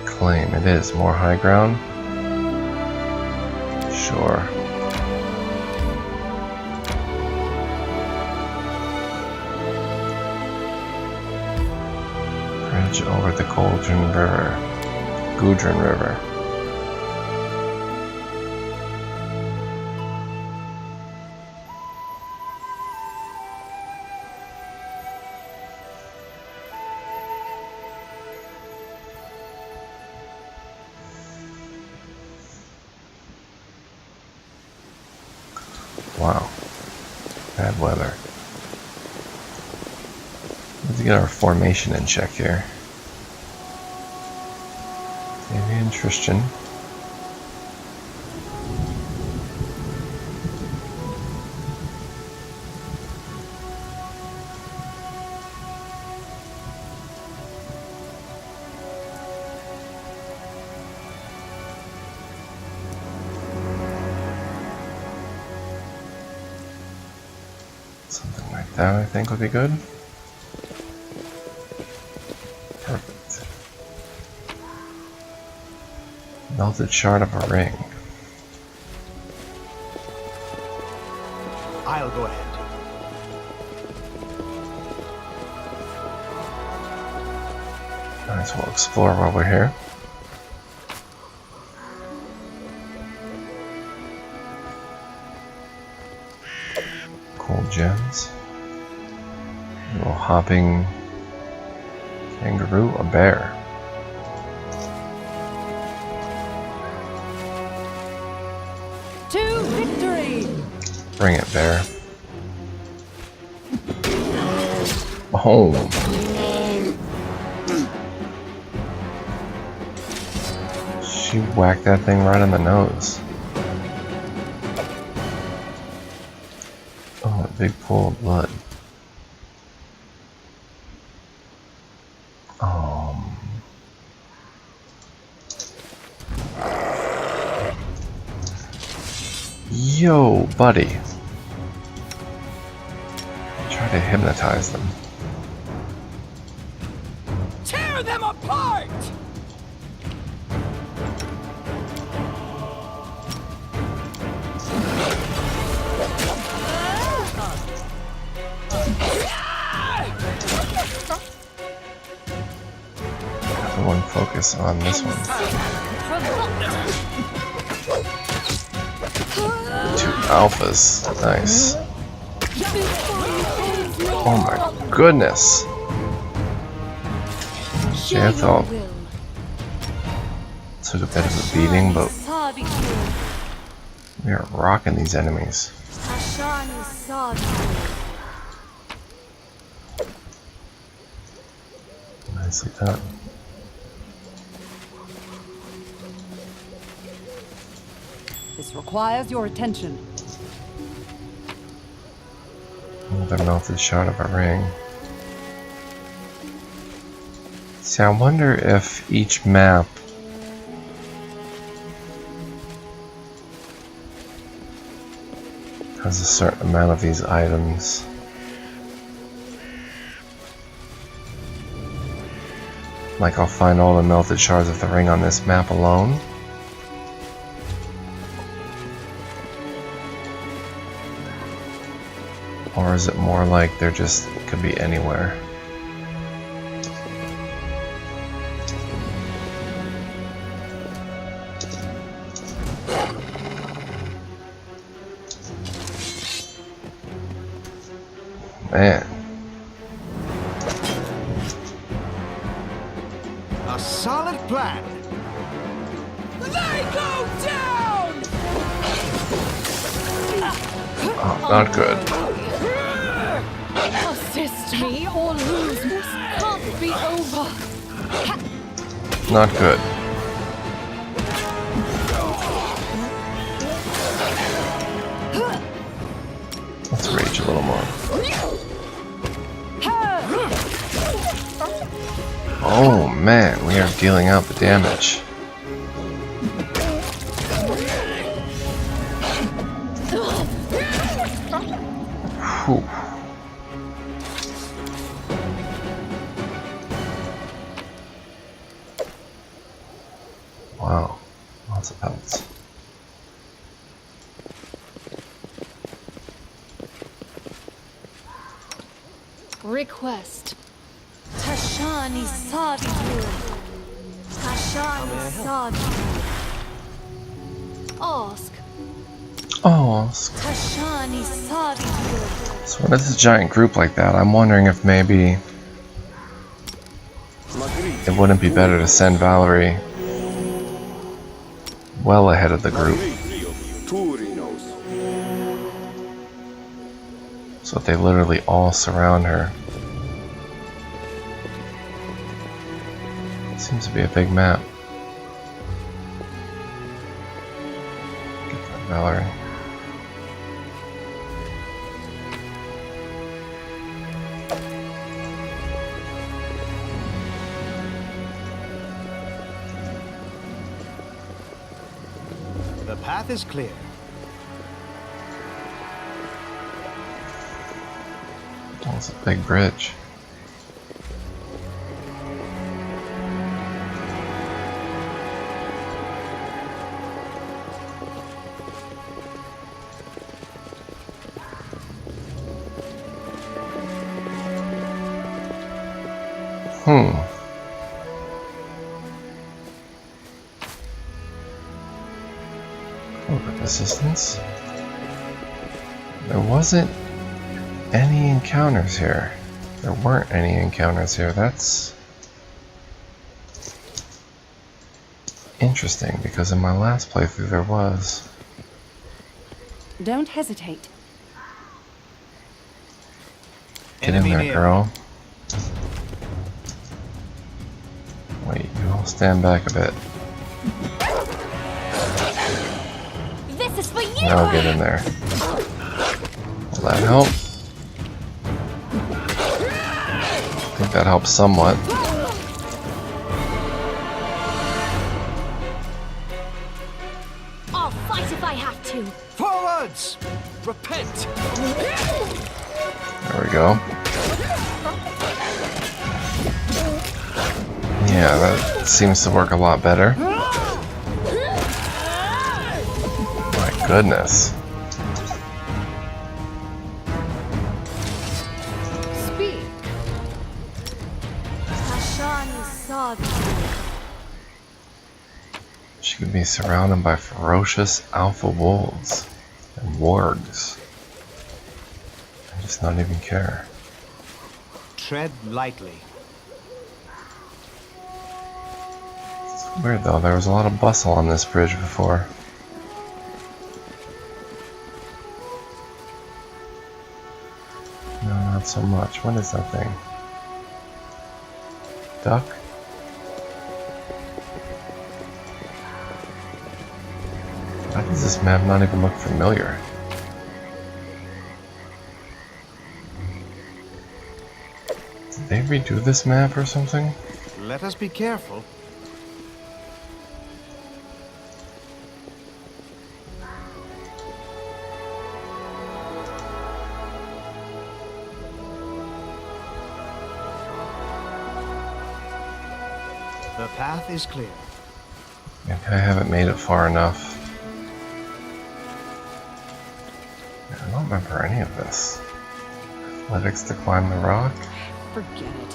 Claim, it is. More high ground? Sure. Bridge over the Gudrun River. Wow. Bad weather. Let's get our formation in check here. Maybe Tristan. Something like that, I think, would be good. Perfect. Melted shard of a ring. I'll go ahead. Might as well explore while we're here. Cold gems. A little hopping kangaroo, a bear. Victory! Bring it, bear. Oh. She whacked that thing right in the nose. Oh, a big pool of blood. Yo, buddy. Try to hypnotize them. Tear them apart! Everyone focus on this one. Two alphas. Nice. Oh my goodness. Yeah, I thought took a bit of a beating, but we are rocking these enemies. Nicely done. This requires your attention. Another melted shot of a ring. See, I wonder if each map has a certain amount of these items. Like I'll find all the melted shards of the ring on this map alone. Or is it more like they're just, could be anywhere? Man. A solid plan. They go down! Oh, not good. Assist me or lose. This can't be over. Not good. Let's rage a little more. Oh man, we are dealing out the damage. Whew. Wow, lots of pelts. Request. Tashani Sadiku. Tashani Sadiku. Ask. Oh, Tashani Sadiku. so when it's a giant group like that, I'm wondering if maybe it wouldn't be better to send Valerie well ahead of the group, so that they literally all surround her. Seems to be a big map. Get that, Valerie. The path is clear. Oh, it's a big bridge. Assistance. There wasn't any encounters here. There weren't any encounters here. That's interesting because in my last playthrough there was. Don't hesitate. Get in Enemy there, near. girl. Wait, you all stand back a bit. This is for you! Now get in there. Will that help? I think that helps somewhat. I'll fight if I have to. Forwards! Repent! There we go. Yeah, that seems to work a lot better. My goodness. Speak. Tashani saw the She could be surrounded by ferocious alpha wolves and wargs. I just not even care. Tread lightly. It's weird though, there was a lot of bustle on this bridge before. No, not so much. What is that thing? Duck? Why does this map not even look familiar? Did they redo this map or something? Let us be careful. The path is clear. Maybe I haven't made it far enough. I don't remember any of this. Athletics to climb the rock? Forget it.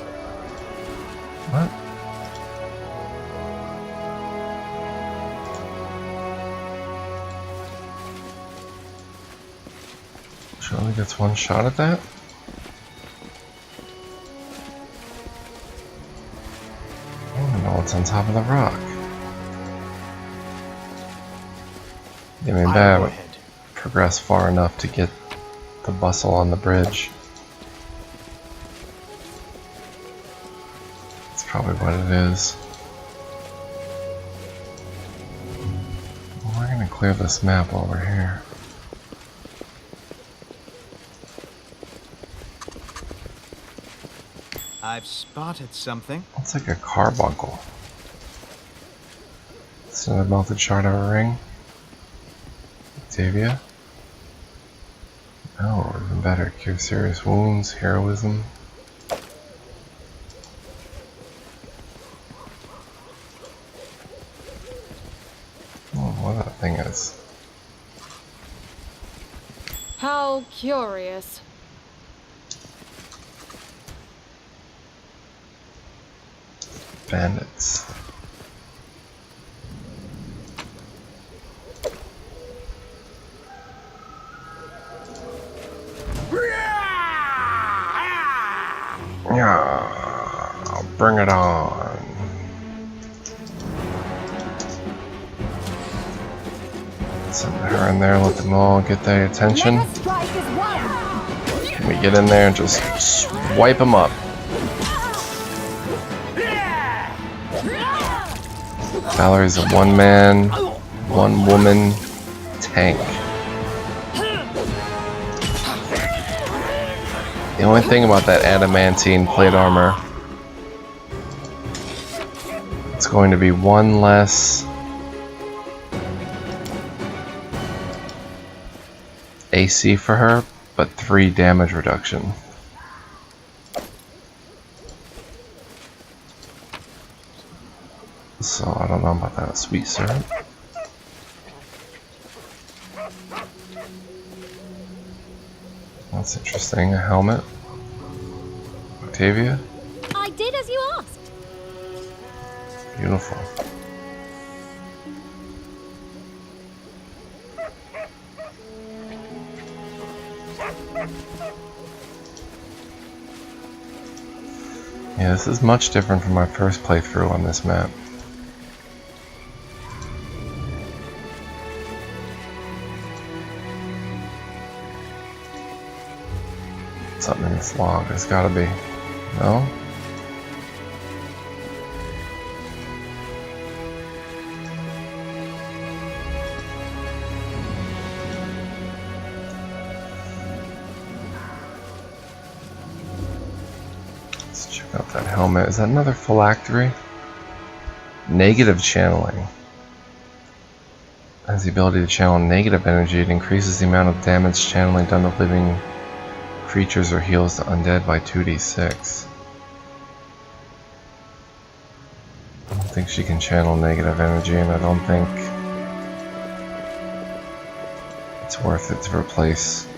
What? She only gets one shot at that? I don't even know what's on top of the rock. Yeah, maybe I I'll go haven't ahead. progressed far enough to get the bustle on the bridge. That's probably what it is. Well, we're gonna clear this map while we're here. I've spotted something. It's like a carbuncle. It's another melted shard of a ring. Octavia. Oh, even better. Cure serious wounds, heroism. Oh, what that thing is. How curious. Bandits. Yeah, bring it on. Send her in there, let them all get their attention. Let us strike as one. We get in there and just swipe them up. Valerie's a one-man, one-woman tank. The only thing about that adamantine plate armor, it's going to be one less AC for her, but 3 damage reduction. So I don't know about that sweet syrup. That's interesting. A helmet. Octavia. I did as you asked. Beautiful. Yeah, this is much different from my first playthrough on this map. something in this log. There's gotta be. No? Let's check out that helmet. Is that another phylactery? Negative channeling. Has the ability to channel negative energy. It increases the amount of damage channeling done to living creatures or heals the undead by 2d6. I don't think she can channel negative energy, and I don't think it's worth it to replace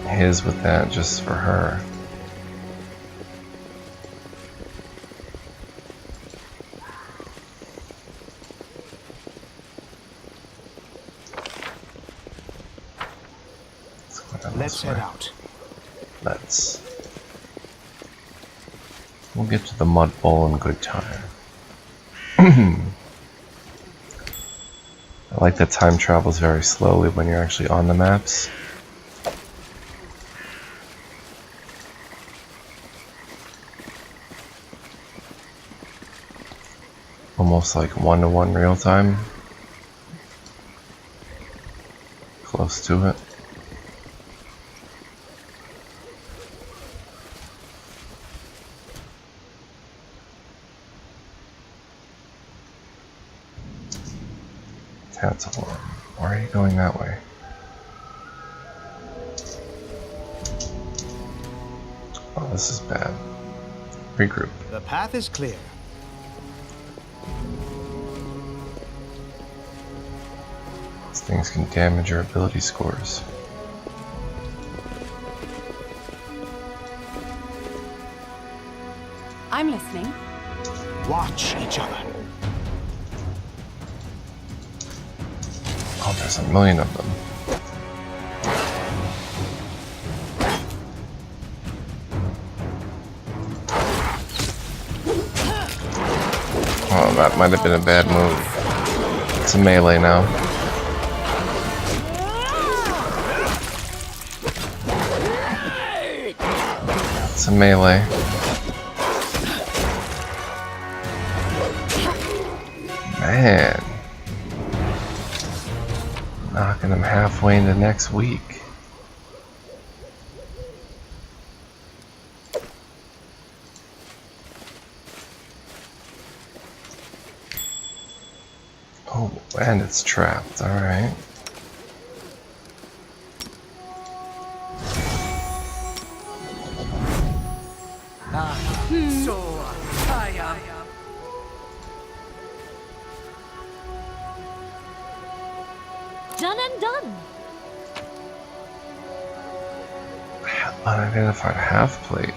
his with that just for her. Let's head out. Let's. We'll get to the mud bowl in good time. I like that time travels very slowly when you're actually on the maps. Almost like 1-to-1 real time. Close to it. That's a one. Why are you going that way? Oh, this is bad. Regroup. The path is clear. These things can damage your ability scores. I'm listening. Watch each other. Oh, there's a million of them. Oh, that might have been a bad move. It's a melee now. It's a melee. Man. Knocking them halfway into next week. Oh, and it's trapped. Alright. Done and done. Unidentified half plate.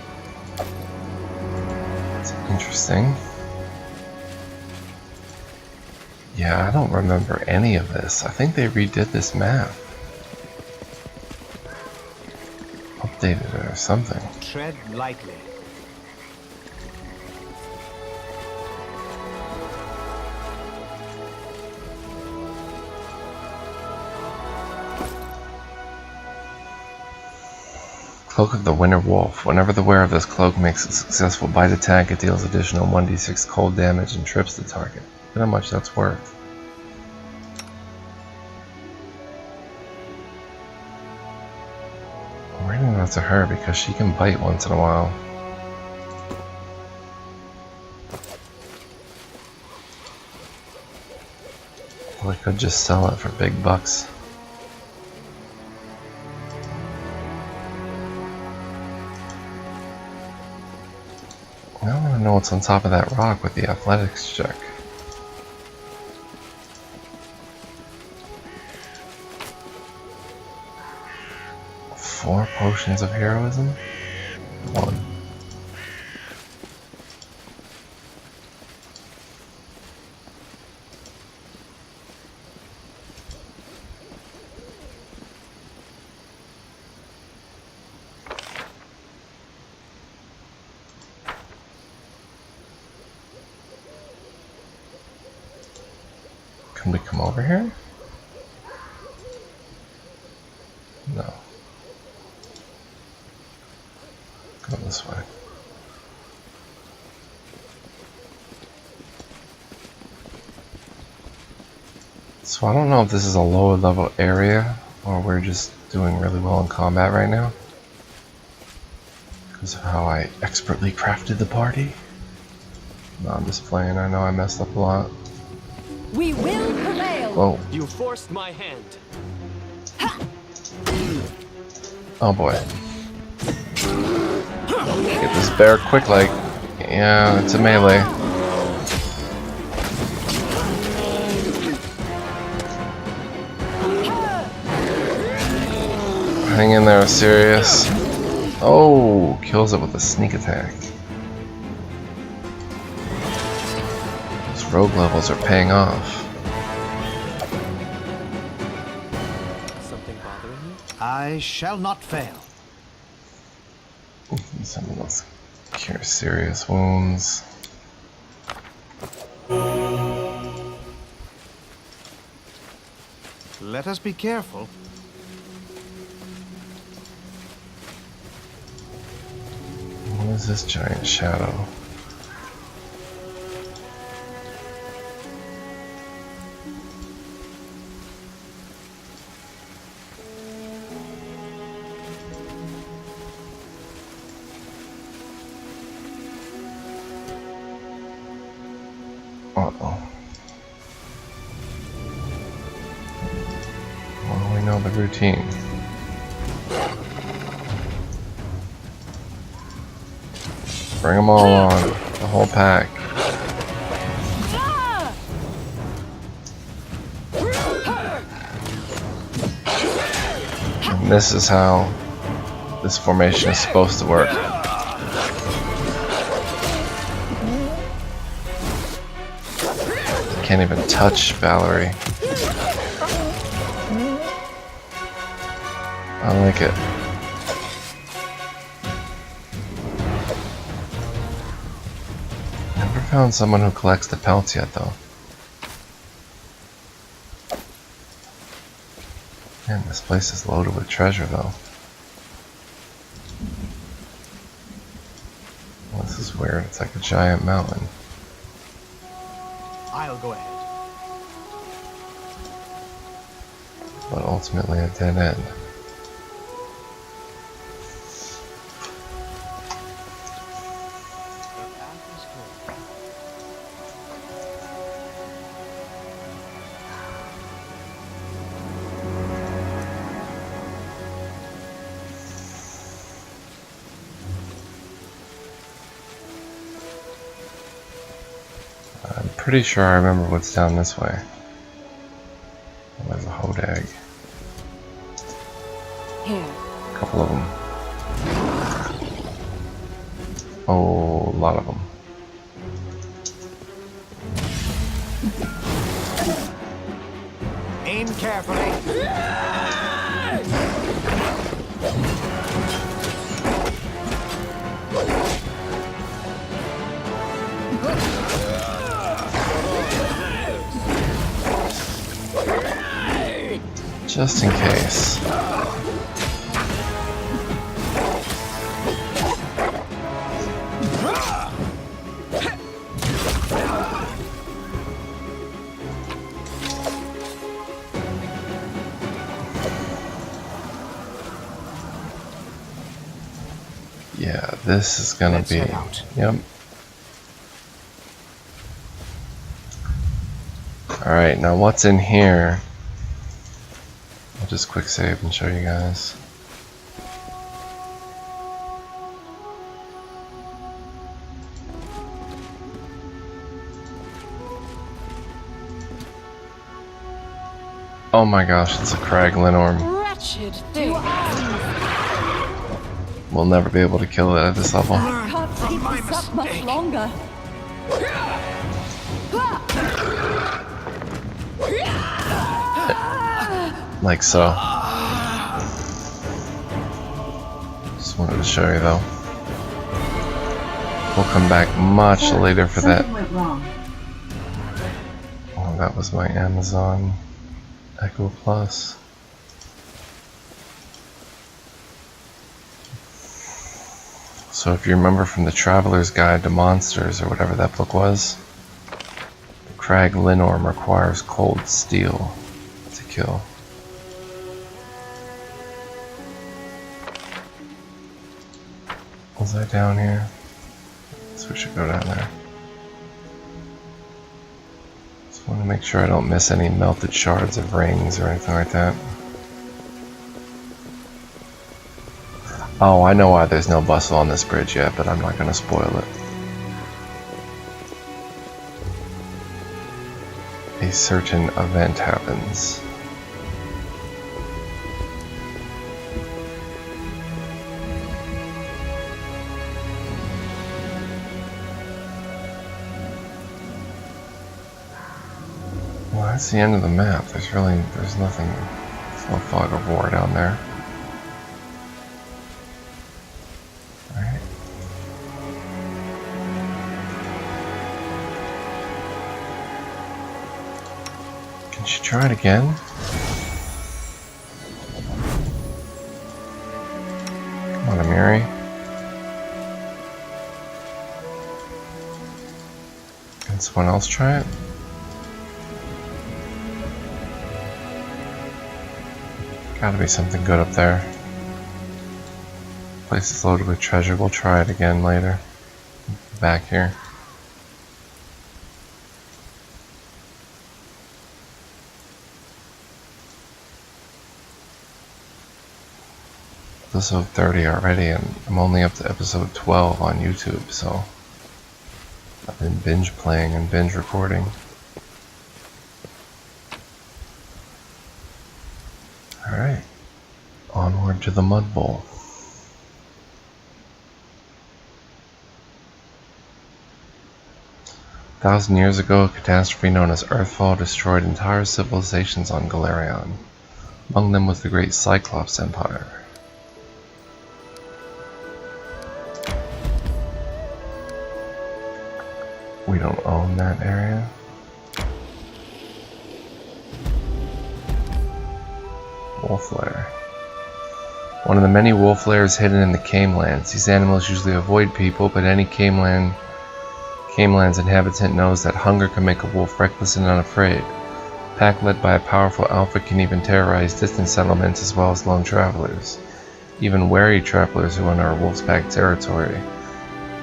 That's interesting. Yeah, I don't remember any of this. I think they redid this map. Updated it or something. Tread lightly. Cloak of the Winter Wolf. Whenever the wearer of this cloak makes a successful bite attack, it deals additional 1d6 cold damage and trips the target. Look at how much that's worth. I'm reading that to her because she can bite once in a while. Well, I could just sell it for big bucks. I want to know what's on top of that rock with the athletics check. Four potions of heroism? One. Can we come over here? No. Go this way. So I don't know if this is a lower level area or we're just doing really well in combat right now because of how I expertly crafted the party. No, I'm just playing. I know I messed up a lot. We will prevail. Whoa. You forced my hand. Oh boy. Get this bear quick like. Yeah, it's a melee. Hang in there, Sirius. Oh, kills it with a sneak attack. Those rogue levels are paying off. Something bothering you? I shall not fail. Some of those cure serious wounds. Let us be careful. What is this giant shadow? Uh-oh. Well, we know the routine. Bring them all on, the whole pack. And this is how this formation is supposed to work. Can't even touch Valerie. I like it. Never found someone who collects the pelts yet, though. Man, this place is loaded with treasure, though. Well, this is weird. It's like a giant mountain. I'll go ahead. But ultimately a dead end. The path is closed. I'm pretty sure I remember what's down this way. Oh, there's a hodag. Here. A couple of them. Oh, a lot of them. Aim carefully. Just in case. Yeah, this is gonna Let's be. head out. Yep. Alright, now what's in here? I'll just quick save and show you guys. Oh my gosh, it's a Crag Linnorm. Wretched thing. We'll never be able to kill it at this level. Can't keep this up much longer. Like so. Just wanted to show you though. We'll come back much later for that. Something went wrong. Oh, that was my Amazon Echo Plus. So if you remember from the Traveler's Guide to Monsters, or whatever that book was, the Crag Linorm requires cold steel to kill. Was I down here? So we should go down there. Just want to make sure I don't miss any melted shards of rings or anything like that. Oh, I know why there's no bustle on this bridge yet, but I'm not going to spoil it. A certain event happens. Well, that's the end of the map. There's nothing. There's no fog of war down there. Alright. Can she try it again? Come on, Amiri. Can someone else try it? Gotta be something good up there. Place is loaded with treasure. We'll try it again later. Back here. Episode 30 already, and I'm only up to episode 12 on YouTube, so I've been binge playing and binge recording. Alright, onward to the Mud Bowl. A 1,000 years ago, a catastrophe known as Earthfall destroyed entire civilizations on Galarion. Among them was the great Cyclops Empire. We don't own that area. Wolf lair. One of the many wolf lairs hidden in the Camelands. These animals usually avoid people, but any Cameland's inhabitant knows that hunger can make a wolf reckless and unafraid. A pack led by a powerful alpha can even terrorize distant settlements as well as lone travelers. Even wary travelers who enter a wolf's pack territory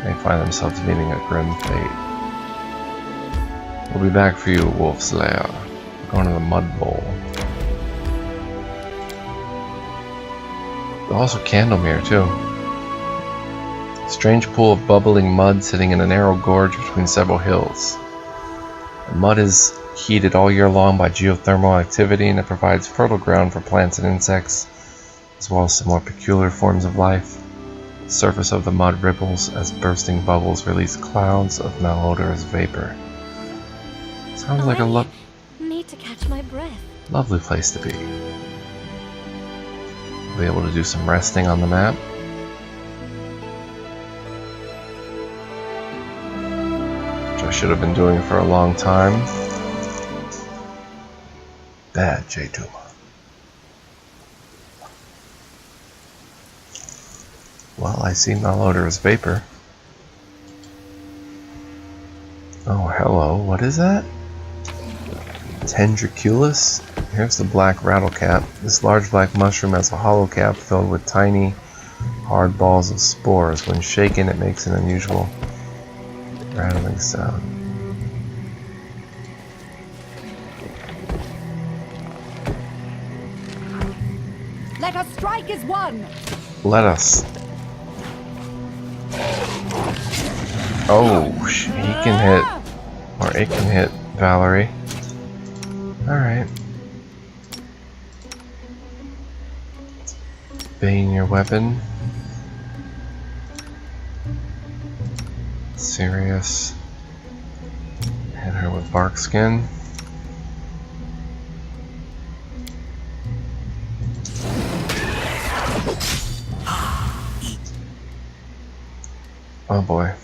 may find themselves meeting a grim fate. We'll be back for you, Wolf's Lair. We're going to the Mud Bowl. Also Candlemere too. A strange pool of bubbling mud sitting in a narrow gorge between several hills. The mud is heated all year long by geothermal activity, and it provides fertile ground for plants and insects, as well as some more peculiar forms of life. The surface of the mud ripples as bursting bubbles release clouds of malodorous vapor. Sounds like a need to catch my breath. lovely place to be. Be able to do some resting on the map. Which I should have been doing for a long time. Bad J2. Well, I see malodorous vapor. Oh, hello. What is that? Tendriculus? Here's the black rattlecap. This large black mushroom has a hollow cap filled with tiny, hard balls of spores. When shaken, it makes an unusual rattling sound. Let us strike as one. Let us. Oh, he can hit, or it can hit Valerie. Alright. Bane your weapon. Serious. Hit her with bark skin. Oh boy.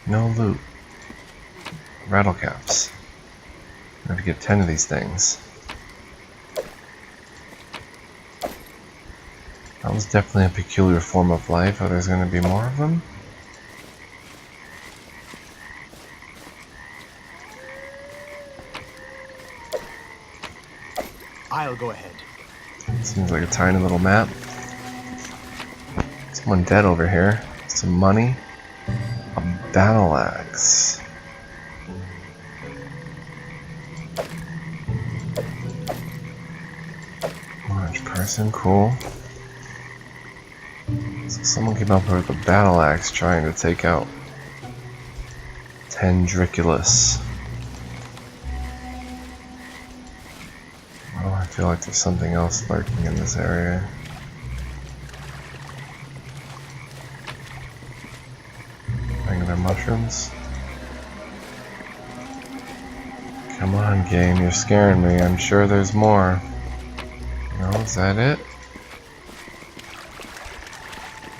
No loot. Rattle caps. I have to get 10 of these things. That was definitely a peculiar form of life. Oh, there's going to be more of them? I'll go ahead. Seems like a tiny little map. Someone dead over here. Some money. A battle axe. Large person, cool. So someone came up with a battle axe trying to take out Tendriculus. Oh, I feel like there's something else lurking in this area. Regular mushrooms. Come on, game, you're scaring me. I'm sure there's more. No, is that it?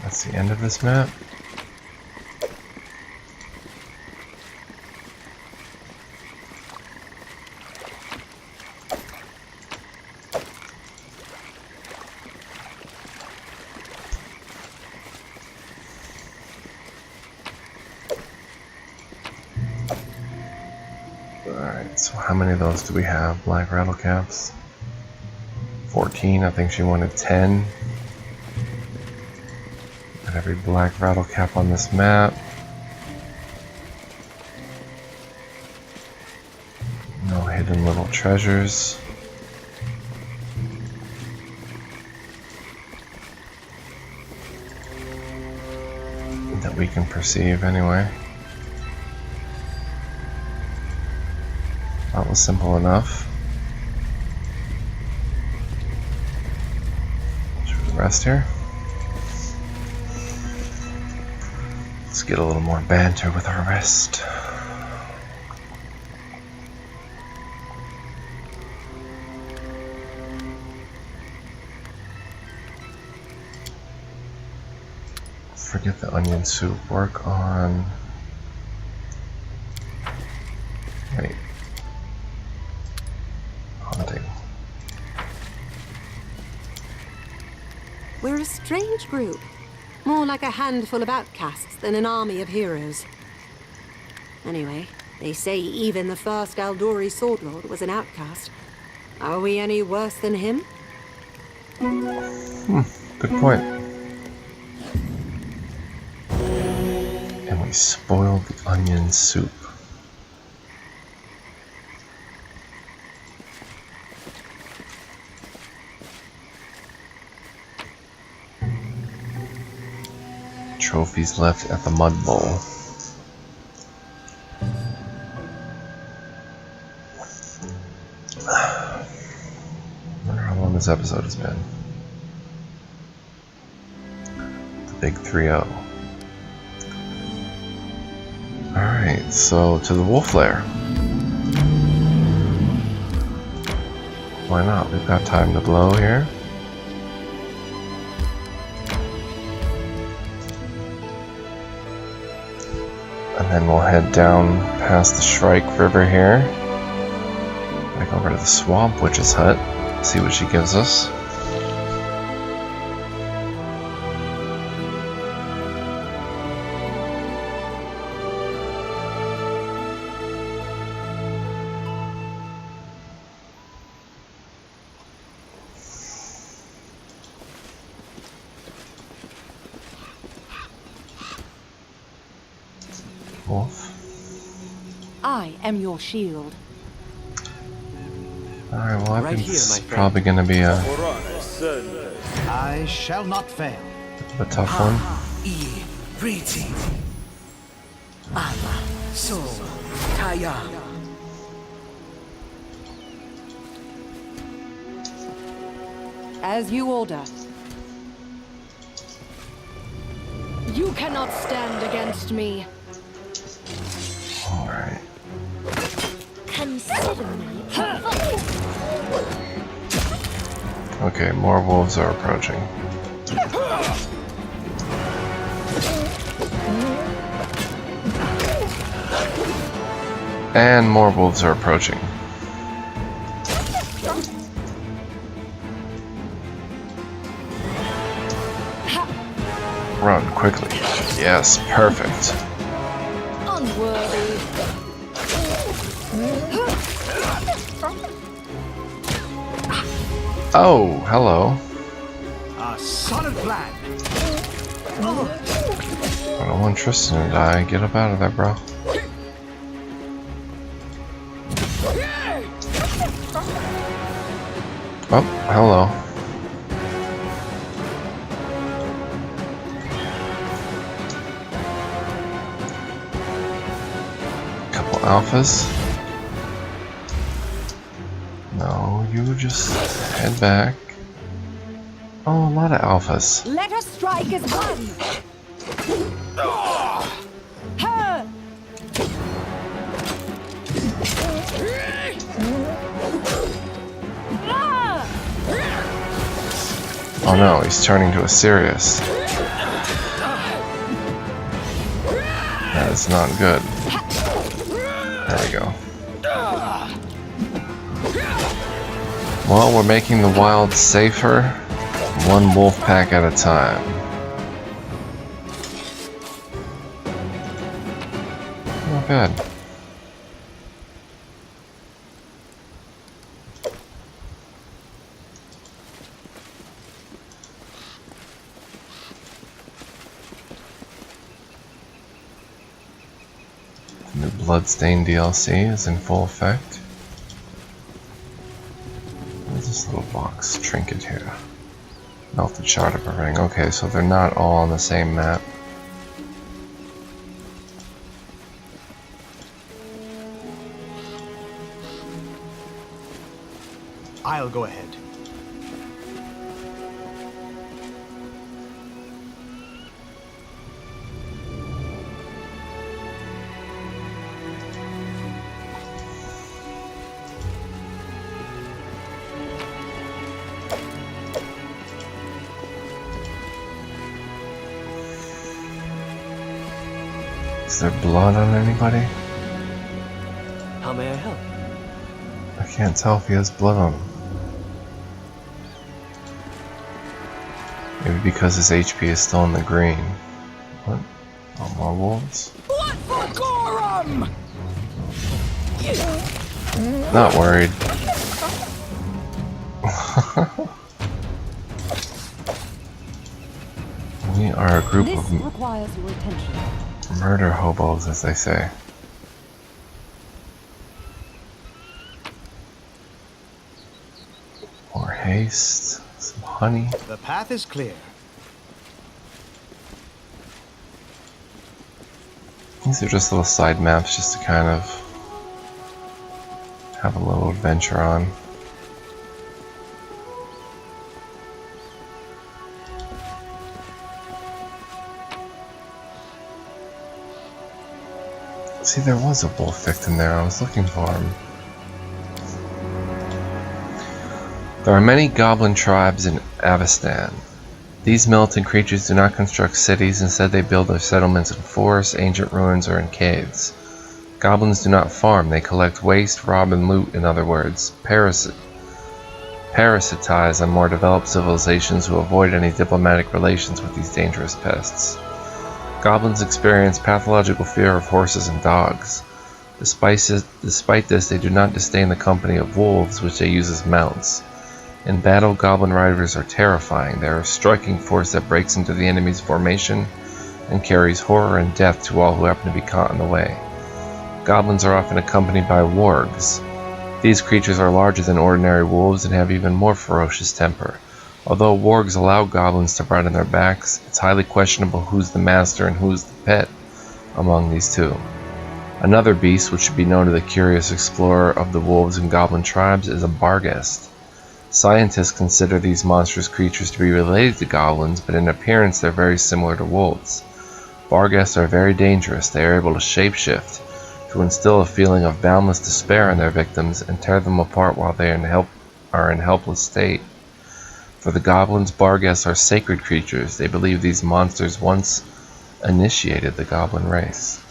That's the end of this map? Alright, so how many of those do we have? Black rattle caps? 14, I think she wanted 10. Got every black rattle cap on this map. No hidden little treasures. That we can perceive anyway. That was simple enough. Should we rest here? Let's get a little more banter with our rest. Forget the onion soup. Work on... Wait. Hunting. We're a strange group. More like a handful of outcasts than an army of heroes. Anyway, they say even the first Aldori sword lord was an outcast. Are we any worse than him? Good point. And we spoiled the onion soup. Trophies left at the mud bowl. Wonder how long this episode has been. The big 3-0. Alright, so to the wolf lair. Why not? We've got time to blow here. And then we'll head down past the Shrike River here. Back over to the Swamp Witch's hut. See what she gives us. Wolf. I am your shield. Alright, well I Right think here, this my is friend. probably going to be a I shall not fail. tough one. As you order. You cannot stand against me. Alright. Consider me. Okay, more wolves are approaching. And more wolves are approaching. Run quickly. Yes, perfect. Unworthy. Oh, hello. A solid plan. I don't want Tristan to die. Get up out of there, bro. Oh, hello. Couple alphas. No, you just head back. Oh, a lot of alphas. Let us strike as one! Her! Oh no, he's turning to a Sirius. That is not good. There we go. Well, we're making the wild safer, one wolf pack at a time. Not bad. The Bloodstained DLC is in full effect. What's this little box trinket here? Melted shard of a ring. Okay, so they're not all on the same map. I'll go ahead. Is there blood on anybody? How may I help? I can't tell if he has blood on him. Maybe because his HP is still in the green. What? Oh, more wolves? What for Gorum? Not worried. We are a group This of requires your attention. murder hobos, as they say. More haste, some honey. The path is clear. These are just little side maps just to kind of have a little adventure on. See, there was a wolf victim there. I was looking for him. There are many goblin tribes in Avestan. These militant creatures do not construct cities, instead they build their settlements in forests, ancient ruins, or in caves. Goblins do not farm, they collect waste, rob, and loot, in other words. Parasitize on more developed civilizations who avoid any diplomatic relations with these dangerous pests. Goblins experience pathological fear of horses and dogs. Despite this, they do not disdain the company of wolves, which they use as mounts. In battle, goblin riders are terrifying. They are a striking force that breaks into the enemy's formation and carries horror and death to all who happen to be caught in the way. Goblins are often accompanied by wargs. These creatures are larger than ordinary wolves and have even more ferocious temper. Although wargs allow goblins to ride on their backs, it's highly questionable who's the master and who's the pet among these two. Another beast, which should be known to the curious explorer of the wolves and goblin tribes, is a barghest. Scientists consider these monstrous creatures to be related to goblins, but in appearance they're very similar to wolves. Barghests are very dangerous. They are able to shapeshift, to instill a feeling of boundless despair in their victims and tear them apart while they are in helpless state. For the goblins, barghests are sacred creatures. They believe these monsters once initiated the goblin race.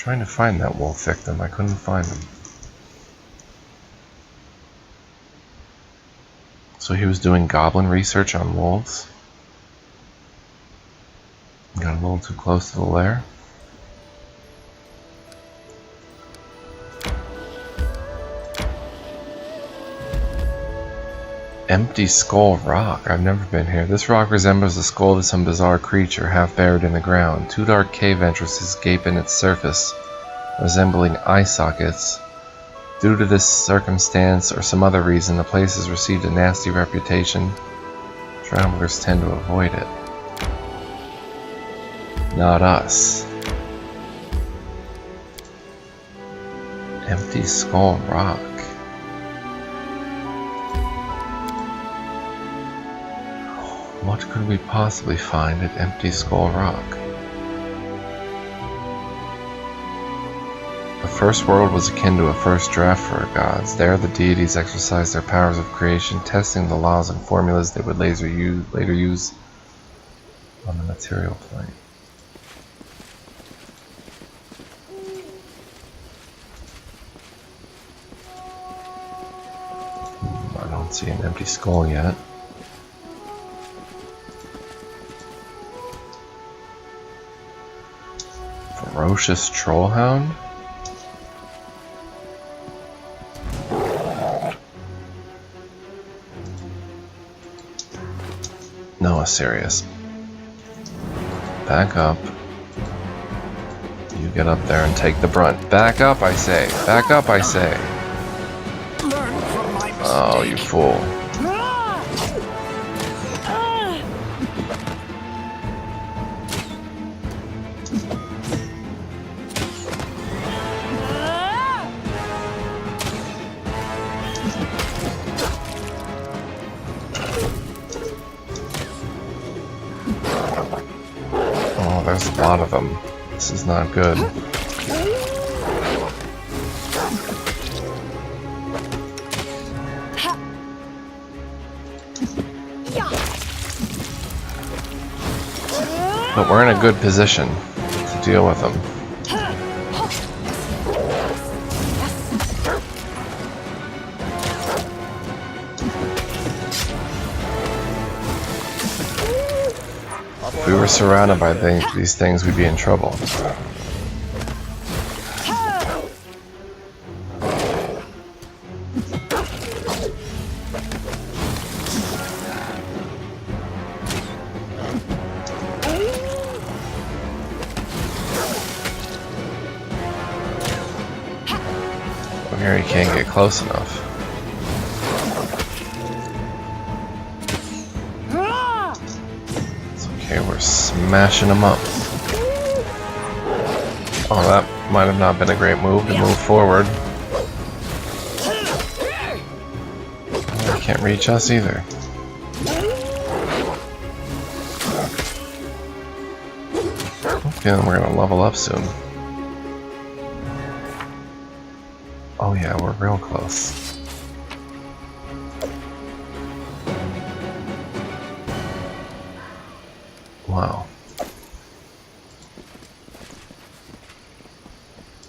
Trying to find that wolf victim, I couldn't find him. So he was doing goblin research on wolves. Got a little too close to the lair. Empty Skull Rock. I've never been here. This rock resembles the skull of some bizarre creature half buried in the ground. Two dark cave entrances gape in its surface, resembling eye sockets. Due to this circumstance or some other reason, the place has received a nasty reputation. Travelers tend to avoid it. Not us. Empty Skull Rock. What could we possibly find at Empty Skull Rock? The first world was akin to a first draft for our gods. There the deities exercised their powers of creation, testing the laws and formulas they would later use on the material plane. I don't see an empty skull yet. Ferocious Trollhound? No, serious. Back up. You get up there and take the brunt. Back up, I say. Back up, I say. Learn from my mistake. Oh, you fool. Oh, there's a lot of them. This is not good. But we're in a good position to deal with them. If we were surrounded by these things, we'd be in trouble. Here you can't get close enough. It's okay, we're smashing them up. Oh, that might have not been a great move to move forward. They can't reach us either. I'm feeling we're gonna level up soon. Oh yeah, we're real close. Wow.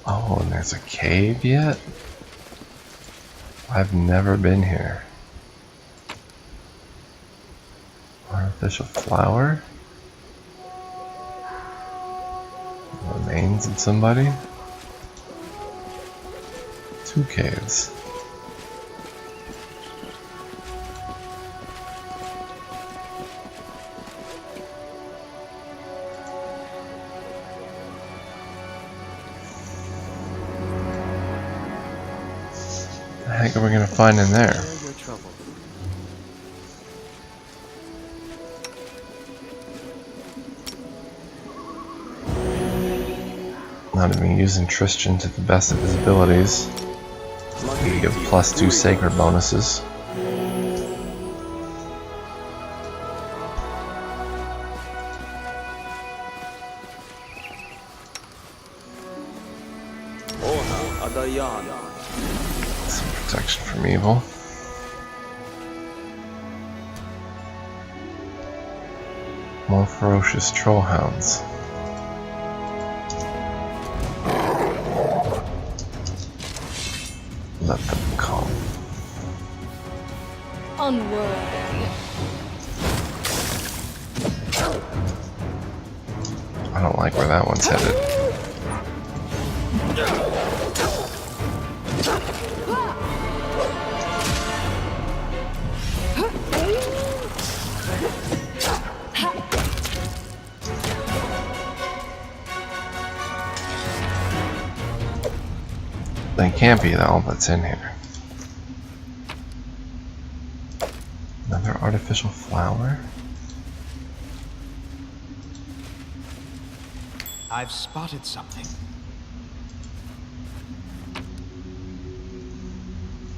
Oh, and there's a cave yet? I've never been here. Artificial flower? Remains of somebody? Two caves. What the heck are we gonna find in there? Your trouble. Not even using Tristan to the best of his abilities. You give +2 sacred bonuses. Some protection from evil. More ferocious troll hounds. Let them come. Unworthy. I don't like where that one's headed. They can't be all that's in here. Another artificial flower? I've spotted something.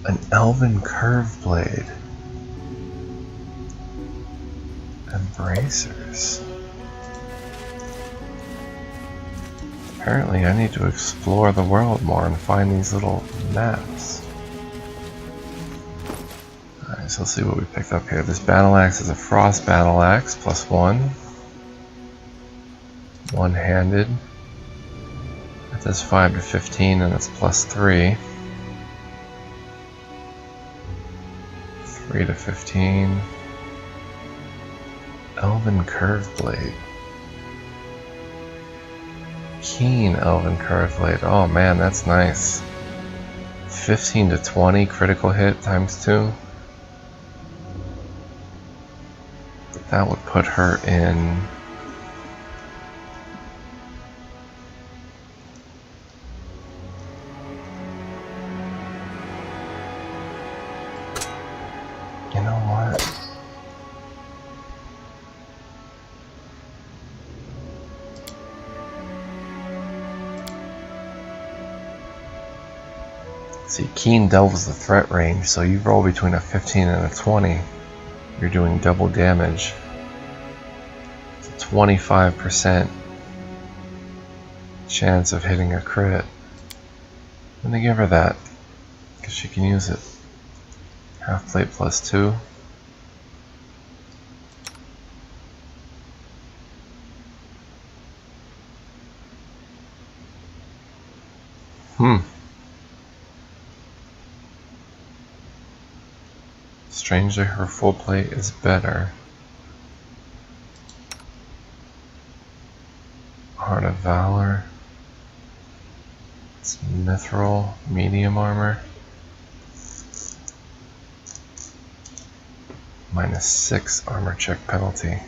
An elven curve blade. Embracers. Apparently I need to explore the world more and find these little maps. Alright, so let's see what we picked up here. This battle axe is a frost battle axe, +1. One-handed. That does 5 to 15 and it's +3. 3 to 15. Elven curve blade. Keen elven curve blade. Oh man, that's nice. 15 to 20 critical hit times 2. That would put her in. You know what? See, Keen doubles the threat range, so you roll between a 15 and a 20. You're doing double damage. It's a 25% chance of hitting a crit. I'm gonna give her that, because she can use it. Half plate +2. Strangely, her full plate is better. Heart of Valor. It's mithril, medium armor. -6 armor check penalty.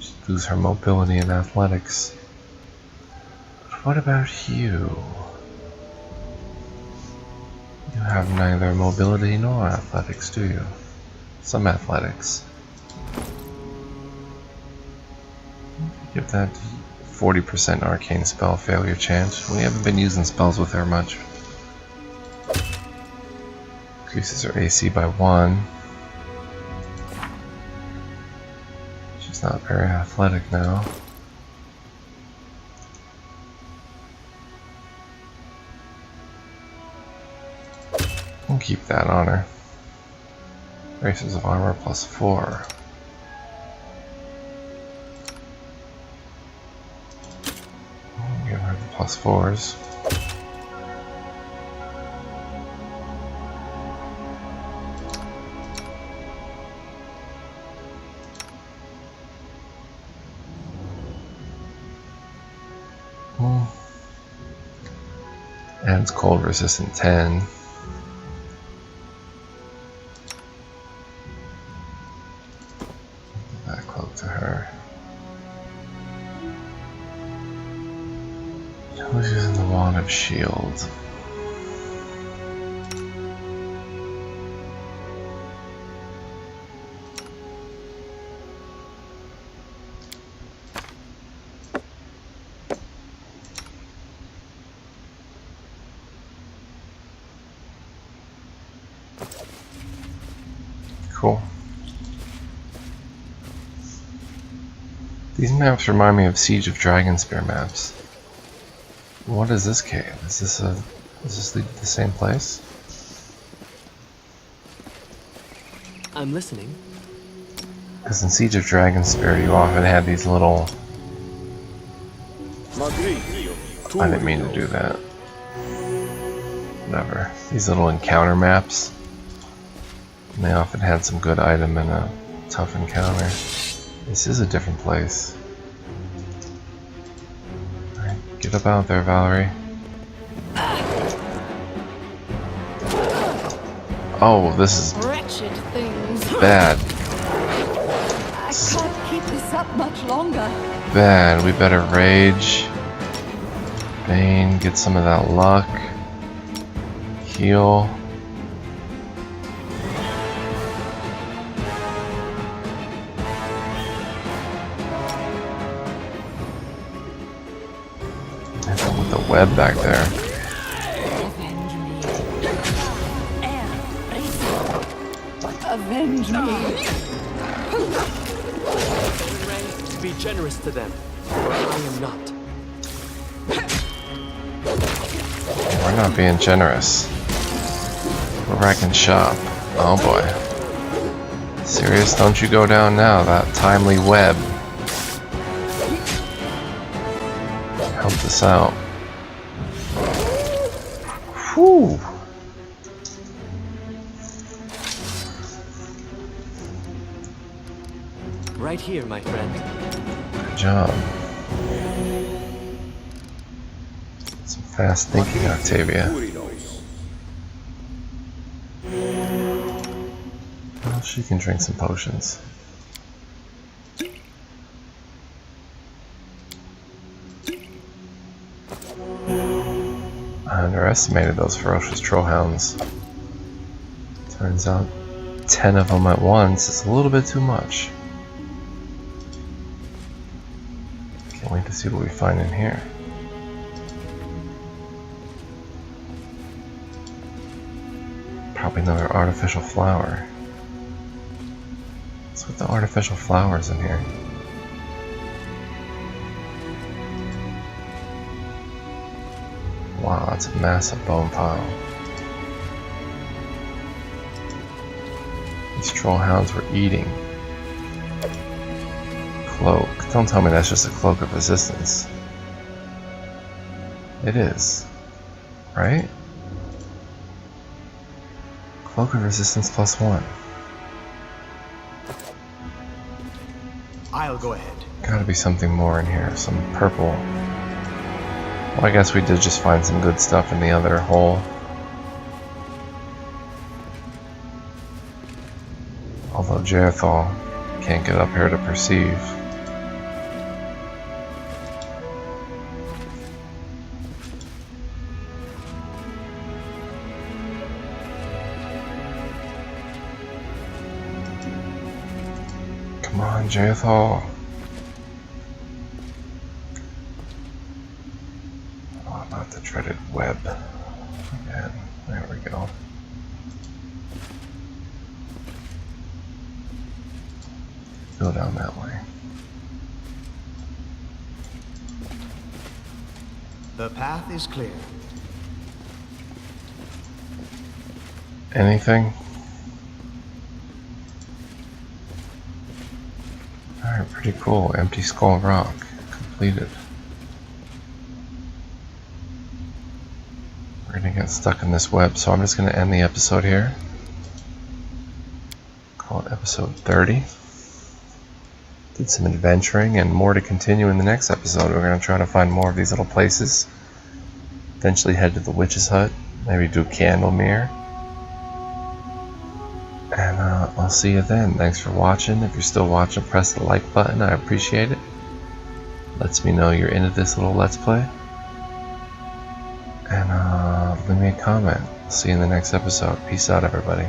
She loses her mobility and athletics. But what about you? You have neither mobility nor athletics, do you? Some athletics. Give that 40% arcane spell failure chance. We haven't been using spells with her much. Increases her AC by 1. She's not very athletic now. We'll keep that on her. Races of armor +4. We'll give her the +4s. And it's cold resistant 10. That cloak to her. Who's using the Wand of Shield? Cool. These maps remind me of Siege of Dragonspear maps. What is this cave? Does this lead to the same place? I'm listening. Because in Siege of Dragonspear you often had these little... I didn't mean to do that. Whatever. These little encounter maps. They often had some good item in a tough encounter. This is a different place. Alright, get up out there, Valerie. Oh, this is Wretched things. bad. I can't keep this up much longer. Bad. We better rage. Bane, get some of that luck. Heal. With the web back there. Avenge me. Avenge me. Be generous to them, for I am not. We're not being generous. We're wrecking shop. Oh boy. Serious, don't you go down now. That timely web. Help us out. Whew. Right here, my friend. Good job. Some fast thinking, Octavia. Well, she can drink some potions. I underestimated those ferocious trollhounds. Turns out 10 of them at once is a little bit too much. Can't wait to see what we find in here. Probably another artificial flower. What's with the artificial flowers in here? Wow, that's a massive bone pile. These trollhounds were eating. Cloak. Don't tell me that's just a cloak of resistance. It is. Right? Cloak of resistance +1. I'll go ahead. Gotta be something more in here. Some purple. Well, I guess we did just find some good stuff in the other hole. Although Jerathal can't get up here to perceive. Come on, Jerathal. Oh, not the dreaded web. Again. There we go. Go down that way. The path is clear. Anything? Alright, pretty cool. Empty Skull Rock. Completed. We're gonna get stuck in this web, so I'm just gonna end the episode here. Call it episode 30. Did some adventuring and more to continue in the next episode. We're going to try to find more of these little places. Eventually head to the witch's hut. Maybe do Candlemere. And I'll see you then. Thanks for watching. If you're still watching, press the like button. I appreciate it. Lets me know you're into this little Let's Play. And leave me a comment. See you in the next episode. Peace out, everybody.